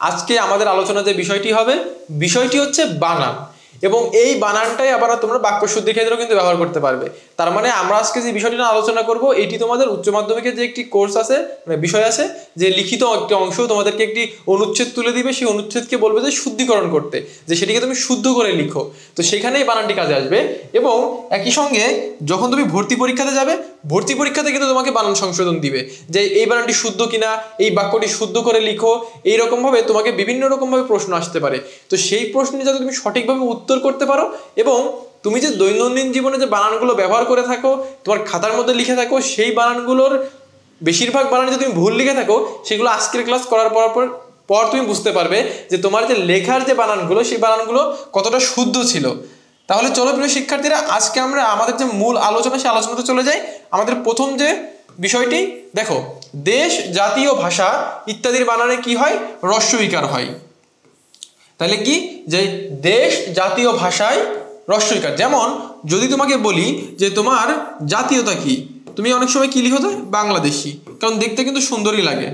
আজকে আমাদের আলোচনা যে বিষয়টি হচ্ছে বানান, এবং এই বানানটাই আবার তোমরা বাক্য শুদ্ধির ক্ষেত্রেও কিন্তু ব্যবহার করতে পারবে। তার মানে আমরা আজকে যে বিষয়টি নিয়ে আলোচনা করব, এটি তোমাদের উচ্চ মাধ্যমিকের যে একটি কোর্স আছে, মানে বিষয় আছে, যে লিখিত একটি অংশ তোমাদেরকে একটি অনুচ্ছেদ তুলে দিবে, সেই অনুচ্ছেদকে বলবে যে শুদ্ধিকরণ করতে, যে সেটিকে তুমি শুদ্ধ করে লিখো। তো সেখানেই বানানটি কাজে আসবে। এবং একই সঙ্গে যখন তুমি ভর্তি পরীক্ষাতে যাবে, ভর্তি পরীক্ষাতে কিন্তু তোমাকে বানান সংশোধন দিবে, যে এই বানানটি শুদ্ধ কিনা, এই বাক্যটি শুদ্ধ করে লিখো। এইরকম ভাবে তোমাকে বিভিন্ন রকম ভাবে প্রশ্ন আসতে পারে। তো সেই প্রশ্নে যাতে তুমি সঠিকভাবে উত্তর করতে পারো, এবং তুমি যে দৈনন্দিন জীবনে যে বানানগুলো ব্যবহার করে থাকো, তোমার খাতার মধ্যে লিখে থাকো, সেই বানানগুলোর বেশিরভাগ বানান যদি তুমি ভুল লিখে থাকো, সেগুলো আজকের ক্লাস করার পর তুমি বুঝতে পারবে যে তোমার যে লেখার যে বানানগুলো, সেই বানানগুলো কতটা শুদ্ধ ছিল। তাহলে চলো প্রিয় শিক্ষার্থীরা, আজকে আমরা আমাদের যে মূল আলোচনা, সেই আলোচনাতে চলে যাই। আমাদের প্রথম যে বিষয়টি দেখো, দেশ, জাতি ও ভাষা ইত্যাদির বানানে কি হয়? হ্রস্ব ইকার হয়। তাহলে কি, যে দেশ, জাতি ও ভাষায় হ্রস্ব ইকার। যেমন যদি তোমাকে বলি যে তোমার জাতীয়তা কি, তুমি অনেক সময় কি লিখো? বাংলাদেশি, কারণ দেখতে কিন্তু সুন্দরই লাগে।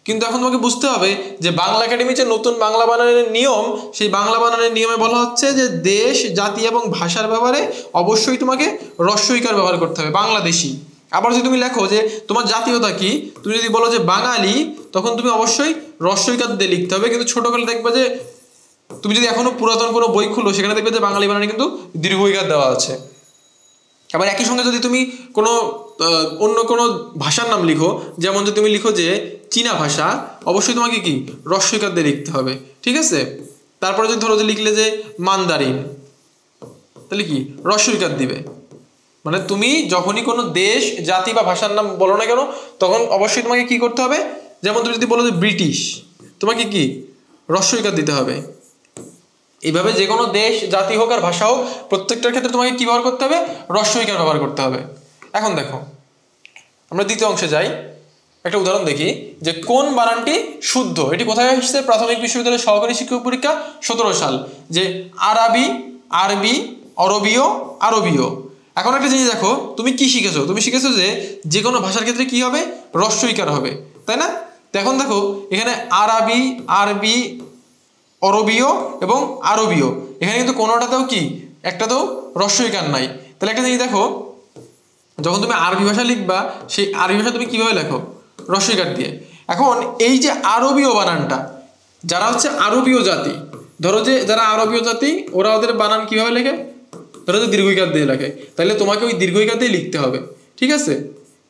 কিন্তু এখন তোমাকে বুঝতে হবে যে বাংলা একাডেমি যে নতুন বাংলা বানানের নিয়ম, সেই বাংলা বানানের নিয়মে বলা হচ্ছে যে দেশ, জাতি এবং ভাষার ব্যাপারে অবশ্যই তোমাকে হ্রস্ব ইকার ব্যবহার করতে হবে, বাংলাদেশি। আবার যদি তুমি লেখো যে তোমার জাতীয়তা কি, তুমি যদি বলো যে বাঙালি, তখন তুমি অবশ্যই হ্রস্ব ইকার দিয়ে লিখতে হবে। কিন্তু ছোট করে দেখবে যে তুমি যদি এখনো পুরাতন কোনো বই খুলো, সেখানে দেখবে যে বাঙালি বানানে কিন্তু দীর্ঘ ইকার দেওয়া আছে। আবার একই সঙ্গে যদি তুমি কোনো অন্য কোনো ভাষার নাম লিখো, যেমন যদি তুমি লিখো যে চীনা ভাষা, অবশ্যই তোমাকে কি হ্রস্ব ইকার দিয়ে লিখতে হবে, ঠিক আছে? তারপরে যদি ধরো যে লিখলে যে মান্দারিন, তাহলে কি হ্রস্ব ইকার দিবে। মানে তুমি যখনই কোনো দেশ, জাতি বা ভাষার নাম বলো না কেন, তখন অবশ্যই তোমাকে কি করতে হবে? যেমন তুমি যদি বলো যে ব্রিটিশ, তোমাকে কি হ্রস্ব ইকার দিতে হবে। এইভাবে যে কোনো দেশ, জাতি হোক আর ভাষা হোক, প্রত্যেকটার ক্ষেত্রে তোমাকে কি ব্যবহার করতে হবে? হ্রস্ব ইকার ব্যবহার করতে হবে। এখন দেখো, আমরা দ্বিতীয় অংশে যাই। একটা উদাহরণ দেখি যে কোন বানানটি শুদ্ধ। এটি কোথায় এসেছে? প্রাথমিক বিশ্ববিদ্যালয়ের সহকারী শিক্ষক পরীক্ষা 17 সাল। যে আরবি, আরবি, অরবীয়, আরবীয়। এখন একটা জিনিস দেখো, তুমি কি শিখেছো? তুমি শিখেছো যে কোনো ভাষার ক্ষেত্রে কি হবে? হ্রস্ব ইকার হবে, তাই না? তো এখন দেখো, এখানে আরবি, আরবি, অরবীয় এবং আরবীয়, এখানে কিন্তু কোনোটাতেও কি একটাতেও হ্রস্ব ইকার নাই। তাহলে একটা জিনিস দেখো, যখন তুমি আরবি ভাষা লিখবা, সেই আরবি ভাষা তুমি কিভাবে লেখো? হ্রস্ব ইকার দিয়ে। এখন এই যে আরবীয় বানানটা, যারা হচ্ছে আরবীয় জাতি, ধরো যে যারা আরবীয় জাতি, ওরা ওদের বানান কিভাবে লেখে? ধরো যে দীর্ঘ ইকার দিয়ে লেখে, তাহলে তোমাকে ওই দীর্ঘ ইকার দিয়ে লিখতে হবে, ঠিক আছে?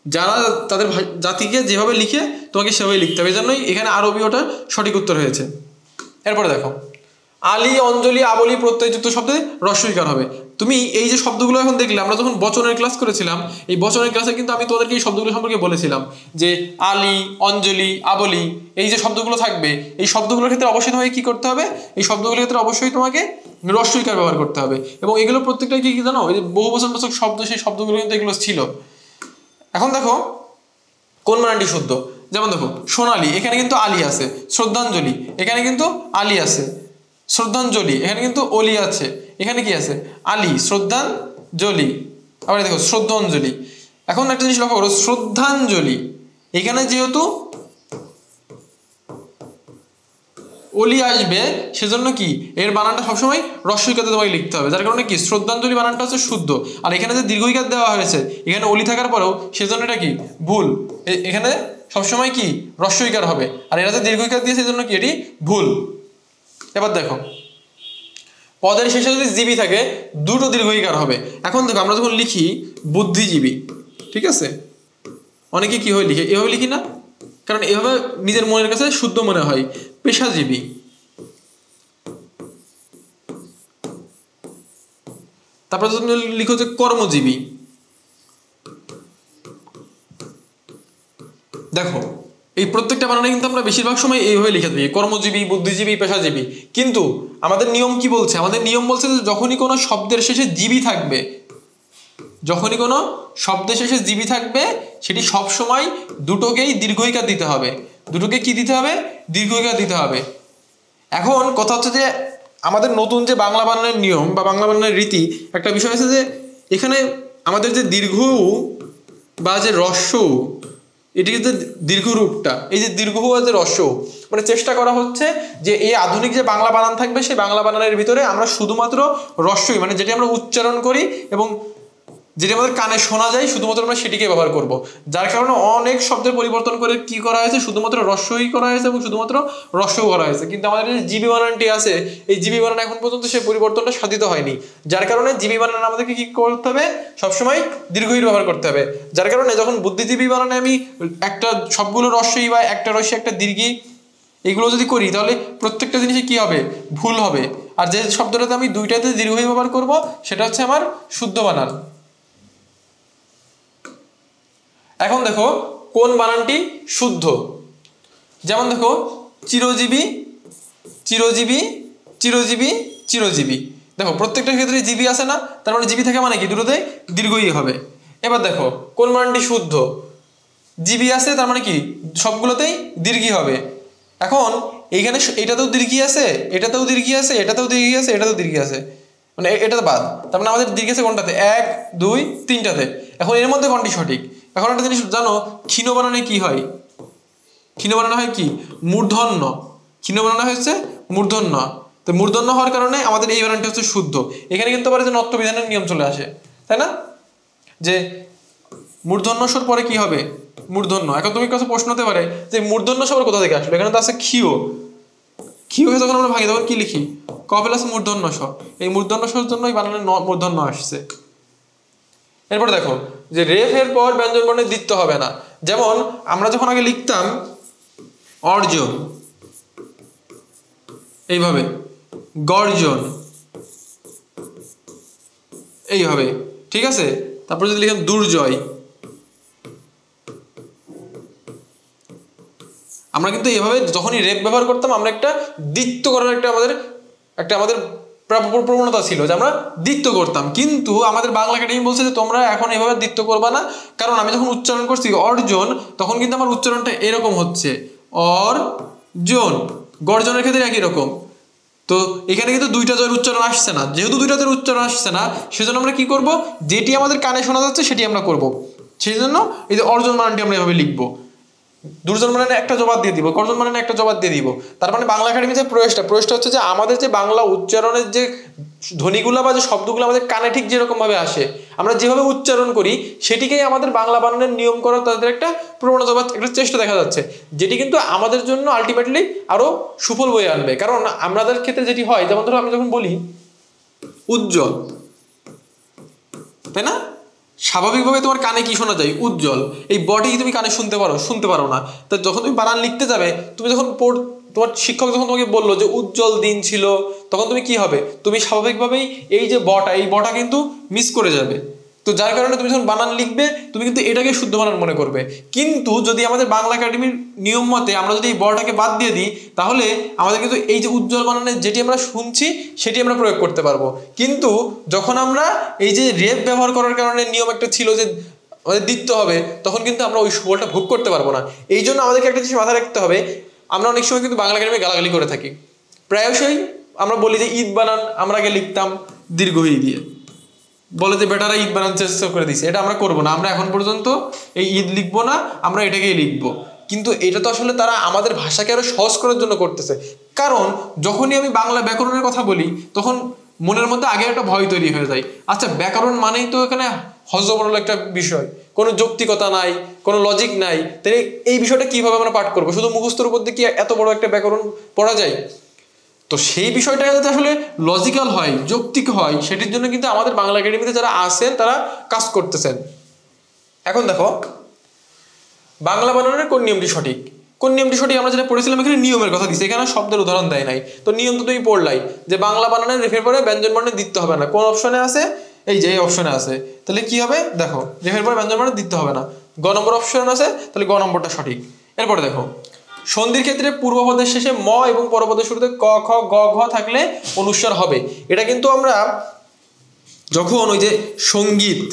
যারা তাদের জাতিকে যেভাবে লিখে, তোমাকে সেভাবে লিখতে হবে। এই জন্যই এখানে আরবীয়টা সঠিক উত্তর হয়েছে। এরপরে দেখো, আলী, অঞ্জলি, আবলি প্রত্যয়যুক্ত শব্দে হ্রস্ব ইকার হবে। তুমি এই যে শব্দগুলো এখন দেখলে, আমরা যখন বচনের ক্লাস করেছিলাম, এই বচনের ক্লাসে কিন্তু আমি তোমাদেরকে এই শব্দগুলো সম্পর্কে বলেছিলাম যে আলী, অঞ্জলি, আবলি, এই যে শব্দগুলো থাকবে, এই শব্দগুলোর ক্ষেত্রে অবশ্যই তোমাকে কি করতে হবে? এই শব্দগুলোর ক্ষেত্রে অবশ্যই তোমাকে হ্রস্ব ইকার ব্যবহার করতে হবে। এবং এগুলো প্রত্যেকটা কি জানো, এই যে বহুবচনবাচক শব্দ, সেই শব্দগুলো কিন্তু এগুলো ছিল। এখন দেখো কোন বানানটি শুদ্ধ। যেমন দেখো, সোনালী, এখানে কিন্তু আলী আছে। শ্রদ্ধাঞ্জলি, এখানে কিন্তু আলী আছে। শ্রদ্ধাঞ্জলি, এখানে কিন্তু অলি আছে। এখানে কি আছে? আলী, শ্রদ্ধাঞ্জলি। আবার দেখো শ্রদ্ধাঞ্জলি। এখন একটা জিনিস লক্ষ্য করো, শ্রদ্ধাঞ্জলি, এখানে যেহেতু অলি আসবে, সেজন্য কি এর বানানটা সবসময় হ্রস্ব ইকার দিয়ে তোমাকে লিখতে হবে। যার কারণে কি শ্রদ্ধাঞ্জলি বানানটা হচ্ছে শুদ্ধ। আর এখানে যে দীর্ঘ ইকার দেওয়া হয়েছে, এখানে অলি থাকার পরেও, সেজন্য এটা কি ভুল। এখানে সবসময় কি হ্রস্ব ইকার হবে, আর এরা যে দীর্ঘ ইকার দিয়ে, সেজন্য কি এটি ভুল। এবার দেখো, পদের শেষে যদি জীবী থাকে, দুটো দীর্ঘ ইকার হবে। এখন দেখো, আমরা যখন লিখি বুদ্ধিজীবী, ঠিক আছে, অনেকে কি হয় লিখে, এভাবে লিখি না, কারণ এভাবে নিজের মনের কাছে শুদ্ধ মনে হয়। পেশাজীবী, তারপরে তুমি লিখো যে কর্মজীবী। দেখো, এই প্রত্যেকটা বানানে কিন্তু আমরা বেশিরভাগ সময় এইভাবে লিখে দিই, কর্মজীবী, বুদ্ধিজীবী, পেশাজীবী। কিন্তু আমাদের নিয়ম কি বলছে? আমাদের নিয়ম বলছে যে যখনই কোনো শব্দের শেষে জীবী থাকবে, যখনই কোনো শব্দের শেষে জীবী থাকবে, সেটি সবসময় দুটোকেই দীর্ঘ ইকার দিতে হবে। দুটোকে কি দিতে হবে? দীর্ঘ ইকার দিতে হবে। এখন কথা হচ্ছে যে আমাদের নতুন যে বাংলা বানানের নিয়ম বা বাংলা বানানের রীতি, একটা বিষয় আছে যে এখানে আমাদের যে দীর্ঘ বা যে হ্রস্ব, এটি যে দীর্ঘ রূপটা, এই যে দীর্ঘ হওয়া যে রস্য, মানে চেষ্টা করা হচ্ছে যে এই আধুনিক যে বাংলা বানান থাকবে সেই বাংলা বানানের ভিতরে আমরা শুধুমাত্র রস্যই, মানে যেটি আমরা উচ্চারণ করি এবং যেটি আমাদের কানে শোনা যায় শুধুমাত্র আমরা সেটিকে ব্যবহার করব। যার কারণে অনেক শব্দের পরিবর্তন করে কি করা হয়েছে, শুধুমাত্র রস্যই করা হয়েছে এবং শুধুমাত্র রস্যও করা হয়েছে। কিন্তু আমাদের যে জিবি বানানটি আছে, এই জিবি বানান এখন পর্যন্ত সেই পরিবর্তনটা সাধিত হয়নি। যার কারণে জিবি বানান আমাদেরকে কি করতে হবে, সবসময় দীর্ঘই ব্যবহার করতে হবে। যার কারণে যখন বুদ্ধিজীবী বানানে আমি একটা সবগুলো রস্যই বা একটা রস্যই একটা দীর্ঘই এগুলো যদি করি তাহলে প্রত্যেকটা জিনিসে কি হবে, ভুল হবে। আর যে শব্দটাতে আমি দুইটাতে দীর্ঘই ব্যবহার করব সেটা হচ্ছে আমার শুদ্ধ বানান। এখন দেখো কোন বানানটি শুদ্ধ। যেমন দেখো চিরজীবী, চিরজীবী, চিরজীবী, চিরজীবী। দেখো প্রত্যেকটার ক্ষেত্রে জিবি আছে না, তার মানে জিবি থেকে মানে কি দুটোতে দীর্ঘই হবে। এবার দেখো কোন বানানটি শুদ্ধ, জিবি আছে তার মানে কি সবগুলোতেই দীর্ঘই হবে। এখন এইখানে এটাতেও দীর্ঘই আছে, এটাতেও দীর্ঘই আছে, এটাতেও দীর্ঘই আছে, এটাতেও দীর্ঘই আছে, মানে এটাতে বাদ। তার মানে আমাদের দীর্ঘ আছে কোনটাতে, 1 2 3টাতে। এখন এর মধ্যে কোনটি সঠিক? এখন একটা জিনিস জানো, ক্ষীণ বানানে কি হয়, ক্ষীণ বানানো হয় কি মূর্ধন্য, ক্ষীণ বানানো হচ্ছে মূর্ধন্য। তো মূর্ধন্য হওয়ার কারণে আমাদের এই বানানটি হচ্ছে শুদ্ধ। এখানে কিন্তু আবার যে নত্ব বিধানের নিয়ম চলে আসে, তাই না, যে মূর্ধন্য স্বর পরে কি হবে মূর্ধন্য। এখন তুমি কাছে প্রশ্ন হতে পারে যে মূর্ধন্য স্বর কোথা থেকে আসলো, এখানে তো আছে ক্ষীয়, ক্ষীয়কে যখন আমরা ভাঙি তখন কি লিখি, ক প্লাস মূর্ধন্য স্বর। এই মূর্ধন্য স্বরের জন্য এই বানানের মূর্ধন্য আসছে। এরপর দেখো যে রেফের পর ব্যঞ্জন বর্ণের দ্বিত্ব হবে না। যেমন আমরা যখন আগে লিখতাম অর্জন, এইভাবে গর্জন, এইভাবে, ঠিক আছে। তারপর যদি লিখতাম দুর্জয়, আমরা কিন্তু এভাবে যখনই রেপ ব্যবহার করতাম আমরা একটা দ্বিত্ব করার একটা আমাদের প্রবণতা ছিল যে আমরা দ্বিত্ব করতাম। কিন্তু আমাদের বাংলা একাডেমি বলছে যে তোমরা এখন এভাবে দ্বিত্ব করবা না, কারণ আমি যখন উচ্চারণ করছি অর্জন তখন কিন্তু আমার উচ্চারণটা এরকম হচ্ছে অর্জন, গর্জনের ক্ষেত্রে একই রকম। তো এখানে কিন্তু দুইটা জয়ের উচ্চারণ আসছে না, যেহেতু দুইটা জয়ের উচ্চারণ আসছে না সেজন্য আমরা কি করব, যেটি আমাদের কানে শোনা যাচ্ছে সেটি আমরা করব। সেই জন্য এই যে অর্জন বানানটি আমরা এভাবে লিখবো, দুর্জন মানে একটা জবাব দিয়ে দিব, গর্জন মানে একটা জবাব দিয়ে দিব। তার মানে বাংলা একাডেমি যে প্রয়াসটা হচ্ছে যে আমাদের যে বাংলা উচ্চারণের যে ধ্বনিগুলো বা যে শব্দগুলো আমাদের কানে ঠিক যেরকম ভাবে আসে, আমরা যেভাবে উচ্চারণ করি সেটিকেই আমাদের বাংলা বানানের নিয়ম করার তাদের একটা প্রবণতা বা একটা চেষ্টা দেখা যাচ্ছে, যেটি কিন্তু আমাদের জন্য আলটিমেটলি আরো সুফল বয়ে আনবে। কারণ আমাদের ক্ষেত্রে যেটি হয়, যেমন ধরো আমি যখন বলি উজ্জ্বল, তাই না, স্বাভাবিকভাবে তোমার কানে কি শোনা যায়, উজ্জ্বল। এই বডি তুমি কানে শুনতে পারো না। তা যখন তুমি বানান লিখতে যাবে, তুমি যখন তোমার শিক্ষক যখন তোমাকে বললো যে উজ্জ্বল দিন ছিল, তখন তুমি কি হবে, তুমি স্বাভাবিকভাবেই এই যে এই বটা কিন্তু মিস করে যাবে। তো যার কারণে তুমি যখন বানান লিখবে তুমি কিন্তু এটাকে শুদ্ধ বানান মনে করবে। কিন্তু যদি আমাদের বাংলা একাডেমির নিয়ম মতে আমরা যদি এই বটাকে বাদ দিয়ে দিই, তাহলে আমাদের কিন্তু এই যে উজ্জ্বল বানানের যেটি আমরা শুনছি সেটি আমরা প্রয়োগ করতে পারবো। কিন্তু যখন আমরা এই যে রেপ ব্যবহার করার কারণে নিয়ম একটা ছিল যে আমাদের দিতে হবে, তখন কিন্তু আমরা ওই সুফলটা ভোগ করতে পারবো না। এই জন্য আমাদেরকে একটা জিনিস মাথায় রাখতে হবে, আমরা অনেক সময় কিন্তু বাংলা একাডেমি গালাগালি করে থাকি। প্রায়শই আমরা বলি যে ঈদ বানান আমরা আগে লিখতাম দীর্ঘ ই দিয়ে, বলে যে বেটারা ঈদ বানান চেষ্টা করে দিছে, এটা আমরা করবো না। আমরা এখন পর্যন্ত এই ঈদ লিখবো না, আমরা এটাকেই লিখবো। কিন্তু এটা তো আসলে তারা আমাদের ভাষাকে আরো সহজ করার জন্য করতেছে। কারণ যখনই আমি বাংলা ব্যাকরণের কথা বলি তখন মনের মধ্যে আগে একটা ভয় তৈরি হয়ে যায়, আচ্ছা ব্যাকরণ মানেই তো এখানে হজবরল একটা বিষয়, কোনো যৌক্তিকতা নাই, কোনো লজিক নাই, তাহলে এই বিষয়টা কিভাবে আমরা পাঠ করবো, শুধু মুখস্থের উপর দিয়ে কি এত বড় একটা ব্যাকরণ পড়া যায়? তো সেই বিষয়টা যাতে আসলে লজিক্যাল হয়, যৌক্তিক হয়, সেটির জন্য কিন্তু আমাদের বাংলা একাডেমিতে যারা আছেন তারা কাজ করতেছেন। এখন দেখো বাংলা বানানের কোন নিয়মটি সঠিক, কোন নিয়মটি সঠিক আমরা যেটা পড়েছিলাম এখানে নিয়মের কথা দিচ্ছে, এখানে শব্দের উদাহরণ দেয় নাই। তো নিয়ম তো তুমি পড়লাই যে বাংলা বানানের রেফের পরে ব্যঞ্জন বর্ণে দিতে হবে না। কোন অপশনে আছে, এই যে এই অপশনে আছে। তাহলে কি হবে, দেখো রেফের পরে ব্যঞ্জন বর্ণে দিতে হবে না, গ নম্বর অপশন আছে, তাহলে গ নম্বরটা সঠিক। এরপরে দেখো সন্ধির ক্ষেত্রে পূর্বপদের শেষে ম এবং পরপদের শুরুতে ক খ গ ঘ থাকলে অনুস্বার হবে। এটা কিন্তু আমরা যখন ওই যে সঙ্গীত,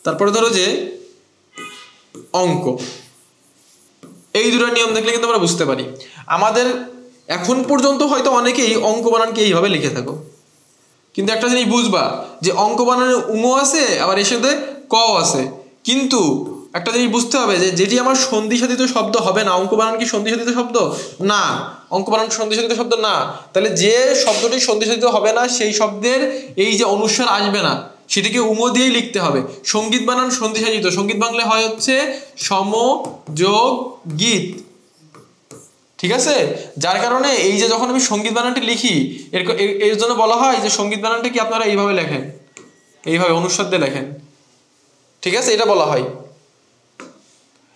তারপরে ধরো যে অঙ্ক, এই দুটো নিয়ম দেখলে কিন্তু আমরা বুঝতে পারি। আমাদের এখন পর্যন্ত হয়তো অনেকেই অঙ্ক বানানকে এইভাবে লিখে থাকো, কিন্তু একটা জিনিস বুঝবা যে অঙ্ক বানানে উঙো আছে, আবার এর সাথে ক আছে, কিন্তু একটা জিনিস বুঝতে হবে যে যেটি আমার সন্ধিসাধিত শব্দ হবে না, অঙ্ক বানান কি সন্ধিসাধিত শব্দ না, অঙ্ক বানান সন্ধিসাধিত শব্দ না, তাহলে যে শব্দটি সন্ধিসাধিত হবে না সেই শব্দের এই যে অনুস্বার আসবে না, সেটাকে উম দিয়েই লিখতে হবে। সঙ্গীত বানান সন্ধিসাধিত, সঙ্গীত বাংলা হয় হচ্ছে সম যোগ গীত, ঠিক আছে। যার কারণে এই যে যখন আমি সঙ্গীত বানানটি লিখি এর জন্য বলা হয় যে সঙ্গীত বানানটা কি আপনারা এইভাবে লেখেন, এইভাবে অনুস্বার দিয়ে লেখেন, ঠিক আছে, এটা বলা হয়।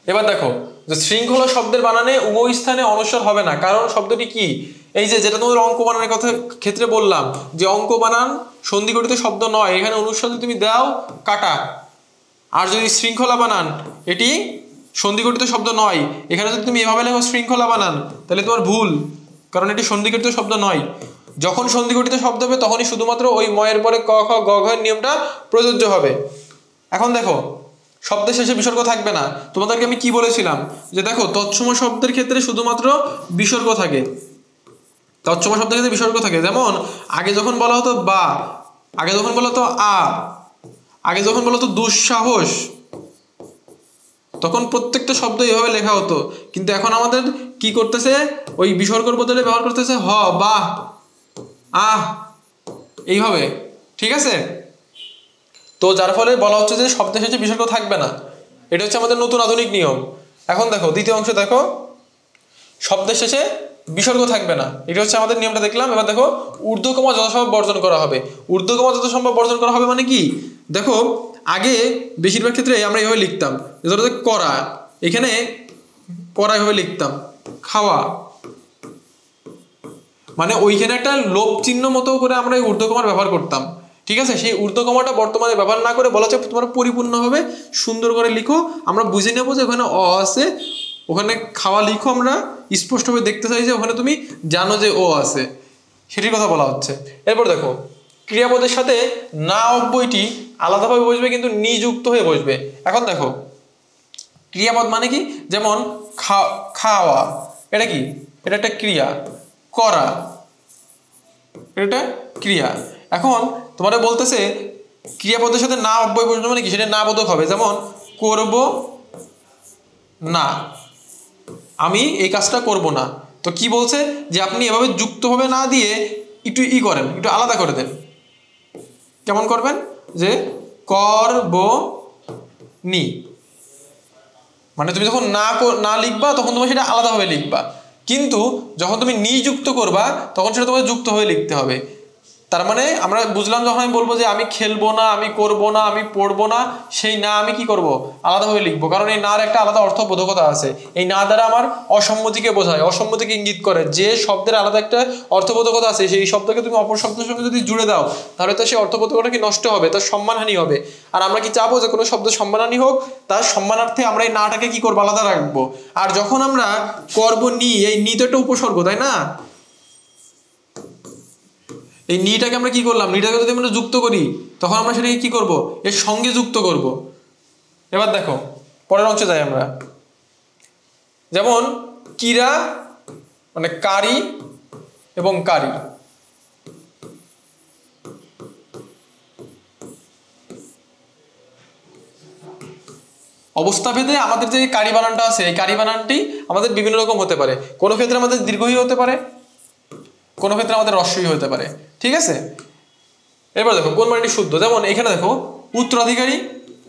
এবার দেখো যে শৃঙ্খলা শব্দের বানানে উভয় স্থানে অনুস্বার হবে না, কারণ শব্দটি কি, এই যে যেটা তোমাদের অঙ্ক বানানের কথা ক্ষেত্রে বললাম যে অঙ্ক বানান সন্ধিগঠিত শব্দ নয়, এখানে অনুস্বার যদি তুমি দাও কাটা, আর যদি শৃঙ্খলা বানান এটি সন্ধিগঠিত শব্দ নয়, এখানে যদি তুমি এভাবে লেখো শৃঙ্খলা বানান তাহলে তোমার ভুল, কারণ এটি সন্ধিগঠিত শব্দ নয়। যখন সন্ধিগঠিত শব্দ হবে তখনই শুধুমাত্র ওই ময়ের পরে ক খ গ ঘ এর নিয়মটা প্রযোজ্য হবে। এখন দেখো শব্দের শেষে বিসর্গ থাকবে না, তোমাদেরকে আমি কি বলেছিলাম যে দেখো তৎসম শব্দের ক্ষেত্রে শুধুমাত্র বিসর্গ থাকে, তৎসম শব্দের ক্ষেত্রে বিসর্গ থাকে। যেমন আগে যখন বলা হতো বা, আগে যখন বলা হতো আ, আগে যখন বলা হতো দুঃসাহস, তখন প্রত্যেকটা শব্দ এভাবে লেখা হতো, কিন্তু এখন আমাদের কি করতেছে ওই বিসর্গের বদলে ব্যবহার করতেছে হ বা আহ এইভাবে, ঠিক আছে। তো যার ফলে বলা হচ্ছে যে শব্দের শেষে বিসর্গ থাকবে না, এটা হচ্ছে আমাদের নতুন আধুনিক নিয়ম। এখন দেখো দ্বিতীয় অংশ দেখো, শব্দের শেষে বিসর্গ থাকবে না, এটা হচ্ছে আমাদের নিয়মটা দেখলাম। এবার দেখো ঊর্ধ্বকমা যথাসম্ভব বর্জন করা হবে। ঊর্ধ্বকমা যথাসম্ভব বর্জন করা হবে মানে কি, দেখো আগে বেশিরভাগ ক্ষেত্রে আমরা এইভাবে লিখতাম, ধরো যে করা, এখানে করা এভাবে লিখতাম, খাওয়া, মানে ওইখানে একটা লোপ চিহ্ন মতো করে আমরা এই ঊর্ধ্বকমার ব্যবহার করতাম, ঠিক আছে। সেই ঊর্ধ্বকমাটা বর্তমানে ব্যবহার না করে বলা হচ্ছে তোমরা পরিপূর্ণভাবে সুন্দর করে লিখো, আমরা বুঝে নেবো যে ওখানে অ আছে, ওখানে খাওয়া লিখো, আমরা স্পষ্টভাবে দেখতে চাই যে ওখানে তুমি জানো যে ও আছে, সেটির কথা বলা হচ্ছে। এরপর দেখো ক্রিয়াপদের সাথে না অব্যয়টি আলাদাভাবে বসবে কিন্তু নিযুক্ত হয়ে বসবে। এখন দেখো ক্রিয়াপদ মানে কি, যেমন খাওয়া, এটা কি, এটা একটা ক্রিয়া, করা এটা ক্রিয়া। এখন তোমাদের বলতেছে ক্রিয়াপদের সাথে না অব্যয় বসবে মানে কি, সেটা না বোধক হবে। যেমন করব না, আমি এই কাজটা করব না, তো কি বলছে যে আপনি এভাবে যুক্তভাবে না দিয়ে একটু করেন, একটু আলাদা করে দেন। কেমন করবেন, যে করব নি, মানে তুমি যখন না লিখবা তখন তুমি সেটা আলাদাভাবে লিখবা, কিন্তু যখন তুমি নিযুক্ত করবা তখন সেটা তোমাকে যুক্ত হয়ে লিখতে হবে। তার মানে আমরা বুঝলাম, যখন আমি বলবো যে আমি খেলবো না, আমি করব না, আমি পড়বো না, সেই না আমি কি করব আলাদাভাবে লিখবো, কারণ এই নার একটা আলাদা অর্থবোধকতা আছে। এই না দ্বারা আমার অসম্মতিকে বোঝায়, অসম্মতিকে ইঙ্গিত করে, যে শব্দের আলাদা একটা অর্থবোধকতা আছে সেই শব্দকে তুমি অপর শব্দের সঙ্গে যদি জুড়ে দাও তাহলে তো সেই অর্থবোধকতা কি নষ্ট হবে, তার সম্মানহানি হবে। আর আমরা কি চাবো যে কোনো শব্দ সম্মানহানি হোক, তার সম্মানার্থে আমরা এই নাটাকে কি করবো আলাদা রাখবো। আর যখন আমরা করব নি, এই নি তো একটা উপসর্গ, তাই না, এই নিটাকে আমরা কি করলাম, নিটাকে যদি আমরা যুক্ত করি তখন আমরা সেটাকে কি করব, এর সঙ্গে যুক্ত করব। এবার দেখো পরের অংশে যাই আমরা, যেমন কিরা মানে কারি এবং কারি, অবস্থাভেদে আমাদের যে কারি বানানটা আছে এই কারি বানানটি আমাদের বিভিন্ন রকম হতে পারে, কোনো ক্ষেত্রে আমাদের দীর্ঘই হতে পারে, কোনো ক্ষেত্রে আমাদের হ্রস্বই হতে পারে, ঠিক আছে। এবার দেখো কোন মানটি শুদ্ধ, যেমন এখানে দেখো উত্তরাধিকারী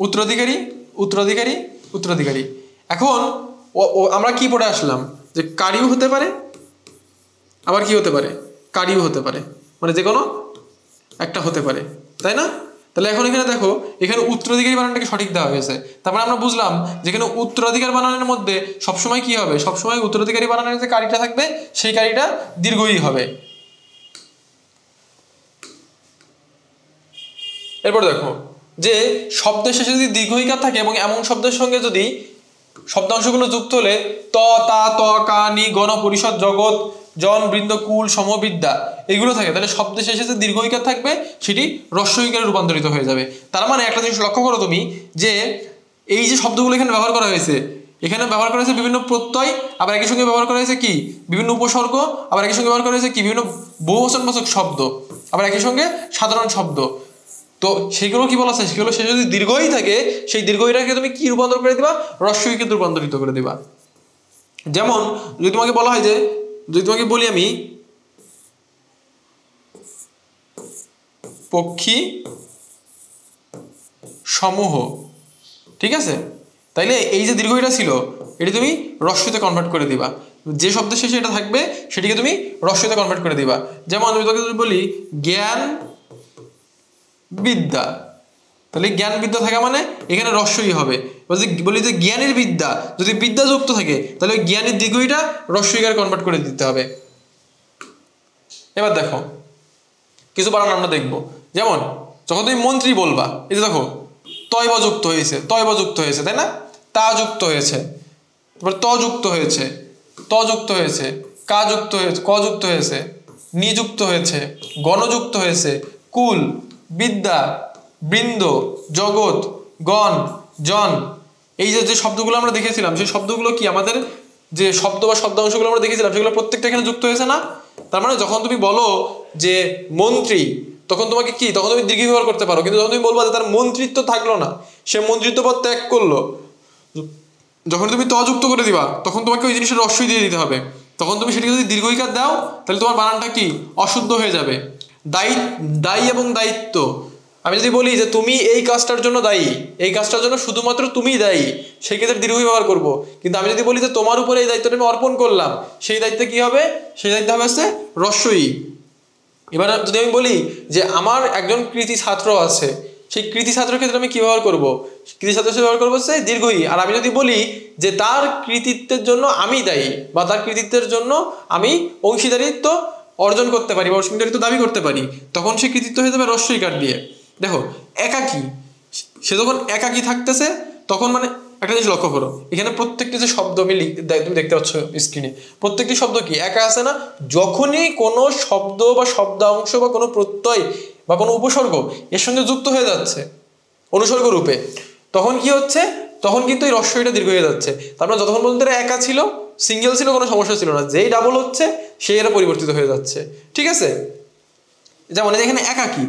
উত্তরাধিকারী উত্তরাধিকারী উত্তরাধিকারী। এখন আমরা কি পড়ে আসলাম যে কারিও হতে পারে, আবার কি হতে পারে, কারিও হতে পারে, মানে যে কোনো একটা হতে পারে, তাই না। তাহলে এখন এখানে দেখো এখানে উত্তরাধিকারী বানানটাকে সঠিক দেওয়া হয়েছে, তারপরে আমরা বুঝলাম যেখানে উত্তরাধিকার বানানের মধ্যে সবসময় কি হবে, সবসময় উত্তরাধিকারী বানানের যে কারিটা থাকবে সেই কারিটা দীর্ঘই হবে। এরপর দেখো যে শব্দের শেষে যদি দীর্ঘইকার থাকে এবং এমন শব্দের সঙ্গে যদি শব্দাংশগুলো যুক্ত হলে ত তা ত কা নি গণ পরিষদ জগৎ জন বৃন্দ কুল সমবিদ্যা এগুলো থাকে, তাহলে শব্দের শেষে যে দীর্ঘইকার থাকবে সেটি হ্রস্বইকারে রূপান্তরিত হয়ে যাবে। তার মানে একটা জিনিস লক্ষ্য করো তুমি, যে এই যে শব্দগুলো এখানে ব্যবহার করা হয়েছে, এখানে ব্যবহার করা হয়েছে বিভিন্ন প্রত্যয়, আবার একই সঙ্গে ব্যবহার করা হয়েছে কি বিভিন্ন উপসর্গ, আবার একই সঙ্গে ব্যবহার করা হয়েছে কি বিভিন্ন বহুবচনবাচক শব্দ, আবার একই সঙ্গে সাধারণ শব্দ। তো সেগুলো কি বলা আছে, সেগুলো সে যদি দীর্ঘই থাকে সেই দীর্ঘইটাকে তুমি কি রূপান্তর করে দিবা, হ্রস্বইকে রূপান্তরিত করে দিবা। যেমন যদি তোমাকে বলা হয় যে, যদি তোমাকে বলি আমি পক্ষী সমূহ, ঠিক আছে, তাইলে এই যে দীর্ঘইটা ছিল এটি তুমি হ্রস্বইতে কনভার্ট করে দিবা, যে শব্দের শেষে এটা থাকবে সেটিকে তুমি হ্রস্বইতে কনভার্ট করে দিবা। যেমন আমি তোকে যদি বলি জ্ঞান বিদ্যা, তাহলে জ্ঞান বিদ্যা থাকা মানে এখানে হ্রস্বই হবে। বলি যে জ্ঞানের বিদ্যা, যদি বিদ্যা যুক্ত থাকে তাহলে ওই জ্ঞানের দীর্ঘইটা হ্রস্বইকার কনভার্ট করে দিতে হবে। এবার দেখো কিছু বানান আমরা দেখবো, যেমন যখন তুমি মন্ত্রী বলবা, এই যে দেখো তয় বা যুক্ত হয়েছে, তয় বা যুক্ত হয়েছে, তাই না, তা যুক্ত হয়েছে, তারপর ত যুক্ত হয়েছে, ত যুক্ত হয়েছে, কা যুক্ত হয়েছে, ক যুক্ত হয়েছে, নিযুক্ত হয়েছে, গণযুক্ত হয়েছে, কুল, বিদ্যা, বৃন্দ, জগৎ, গণ, জন। এই যে যে শব্দগুলো আমরা দেখেছিলাম সেই শব্দগুলো কি আমাদের যে শব্দ বা শব্দাংশগুলো আমরা দেখেছিলাম সেগুলো প্রত্যেকটা এখানে যুক্ত হয়েছে না? তার মানে যখন তুমি বলো যে মন্ত্রী, তখন তোমাকে কি, তখন তুমি দীর্ঘ ব্যবহার করতে পারো, কিন্তু যখন তুমি বলবা যে তার মন্ত্রিত্ব থাকলো না, সে মন্ত্রিত্ব পদ ত্যাগ করলো, যখন তুমি ত যুক্ত করে দিবা তখন তোমাকে ওই জিনিসের হ্রস্বই দিয়ে দিতে হবে। তখন তুমি সেটিকে যদি দীর্ঘইকার দাও তাহলে তোমার বানানটা কি অশুদ্ধ হয়ে যাবে। দায়ী এবং দায়িত্ব, আমি যদি বলি যে তুমি এই কাজটার জন্য দায়ী, এই কাজটার জন্য শুধুমাত্র তুমিই দায়ী, সেই ক্ষেত্রে দীর্ঘই ব্যবহার করবো। কিন্তু আমি যদি বলি যে তোমার উপরে এই দায়িত্বটা আমি অর্পণ করলাম, সেই দায়িত্বে কি হবে, সেই দায়িত্ব হবে হচ্ছে হ্রস্বই। এবার যদি আমি বলি যে আমার একজন কৃতি ছাত্র আছে, সেই কৃতি ছাত্রের ক্ষেত্রে আমি কি ব্যবহার করবো, কৃতি ছাত্র হিসেবে ব্যবহার করবো হচ্ছে দীর্ঘই। আর আমি যদি বলি যে তার কৃতিত্বের জন্য আমি দায়ী বা তার কৃতিত্বের জন্য আমি অংশীদারিত্ব অর্জন করতে পারি বা অংশীদারিত্ব দাবি করতে পারি, তখন সে কৃতিত্ব হয়ে যাবে হ্রস্বইকার দিয়ে। দেখো একাকী, সে যখন একাকী থাকতেছে তখন মানে একটা জিনিস লক্ষ্য করো, এখানে প্রত্যেকটি যে শব্দ আমি তুমি দেখতে পাচ্ছ স্ক্রিনে, প্রত্যেকটি শব্দ কি একা আছে না? যখনই কোনো শব্দ বা শব্দাংশ বা কোনো প্রত্যয় বা কোনো উপসর্গ এর সঙ্গে যুক্ত হয়ে যাচ্ছে অনুসর্গ রূপে, তখন কি হচ্ছে, তখন কিন্তু এই হ্রস্বইটা দীর্ঘ হয়ে যাচ্ছে। তার মানে যতক্ষণ পর্যন্ত একা ছিল, সিঙ্গেল ছিল, কোনো সমস্যা ছিল না, যেই ডাবল হচ্ছে সেই এরা পরিবর্তিত হয়ে যাচ্ছে, ঠিক আছে। যেমন এখানে একাকী,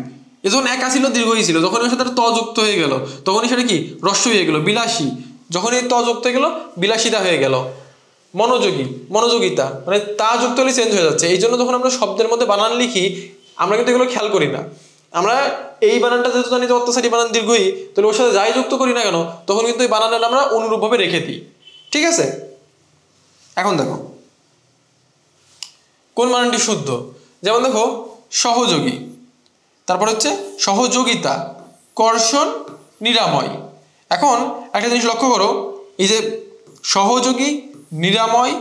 এ যখন একা ছিল দীর্ঘই ছিল, যখন এর সাথে ত যুক্ত হয়ে গেল তখনই সেটা কি হ্রস্বই হয়ে গেল। বিলাসী, যখন এই ত যুক্ত হয়ে গেল বিলাসিতা হয়ে গেল। মনোযোগী, মনোযোগিতা, মানে তা যুক্ত হলে চেঞ্জ হয়ে যাচ্ছে। এই জন্য যখন আমরা শব্দের মধ্যে বানান লিখি আমরা কিন্তু এগুলো খেয়াল করি না। আমরা এই বানানটা যেহেতু জানি যে অত্যাচারী বানান দীর্ঘই, তাহলে ওর সাথে যাই যুক্ত করি না কেন তখন কিন্তু এই বানানটা আমরা অনুরূপভাবে রেখে দিই, ঠিক আছে। এখন দেখো কোন বানানটি শুদ্ধ, যেমন দেখো সহযোগী, তারপর হচ্ছে সহযোগিতা, কর্ষণ, নিরাময়। এখন একটা জিনিস লক্ষ্য করো, এই যে সহযোগী, নিরাময়,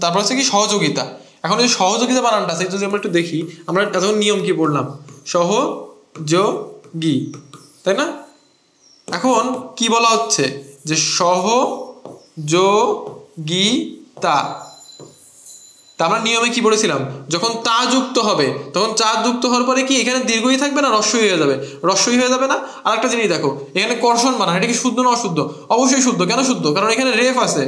তারপর হচ্ছে কি সহযোগিতা। এখন এই সহযোগিতা বানানটা আছে যদি আমরা একটু দেখি, আমরা এতক্ষণ নিয়ম কি পড়লাম, সহযোগী, তাই না? এখন কি বলা হচ্ছে যে সহযোগিতা, তা আমরা নিয়মে কি পড়েছিলাম, যখন তা যুক্ত হবে তখন চা যুক্ত হওয়ার পরে কি এখানে দীর্ঘই থাকবে না হ্রস্বই হয়ে যাবে, হ্রস্বই হয়ে যাবে না। আর একটা জিনিস দেখো এখানে কর্ষণ বানান, এটা কি শুদ্ধ না অশুদ্ধ? অবশ্যই শুদ্ধ। কেন শুদ্ধ? কারণ এখানে রেফ আছে,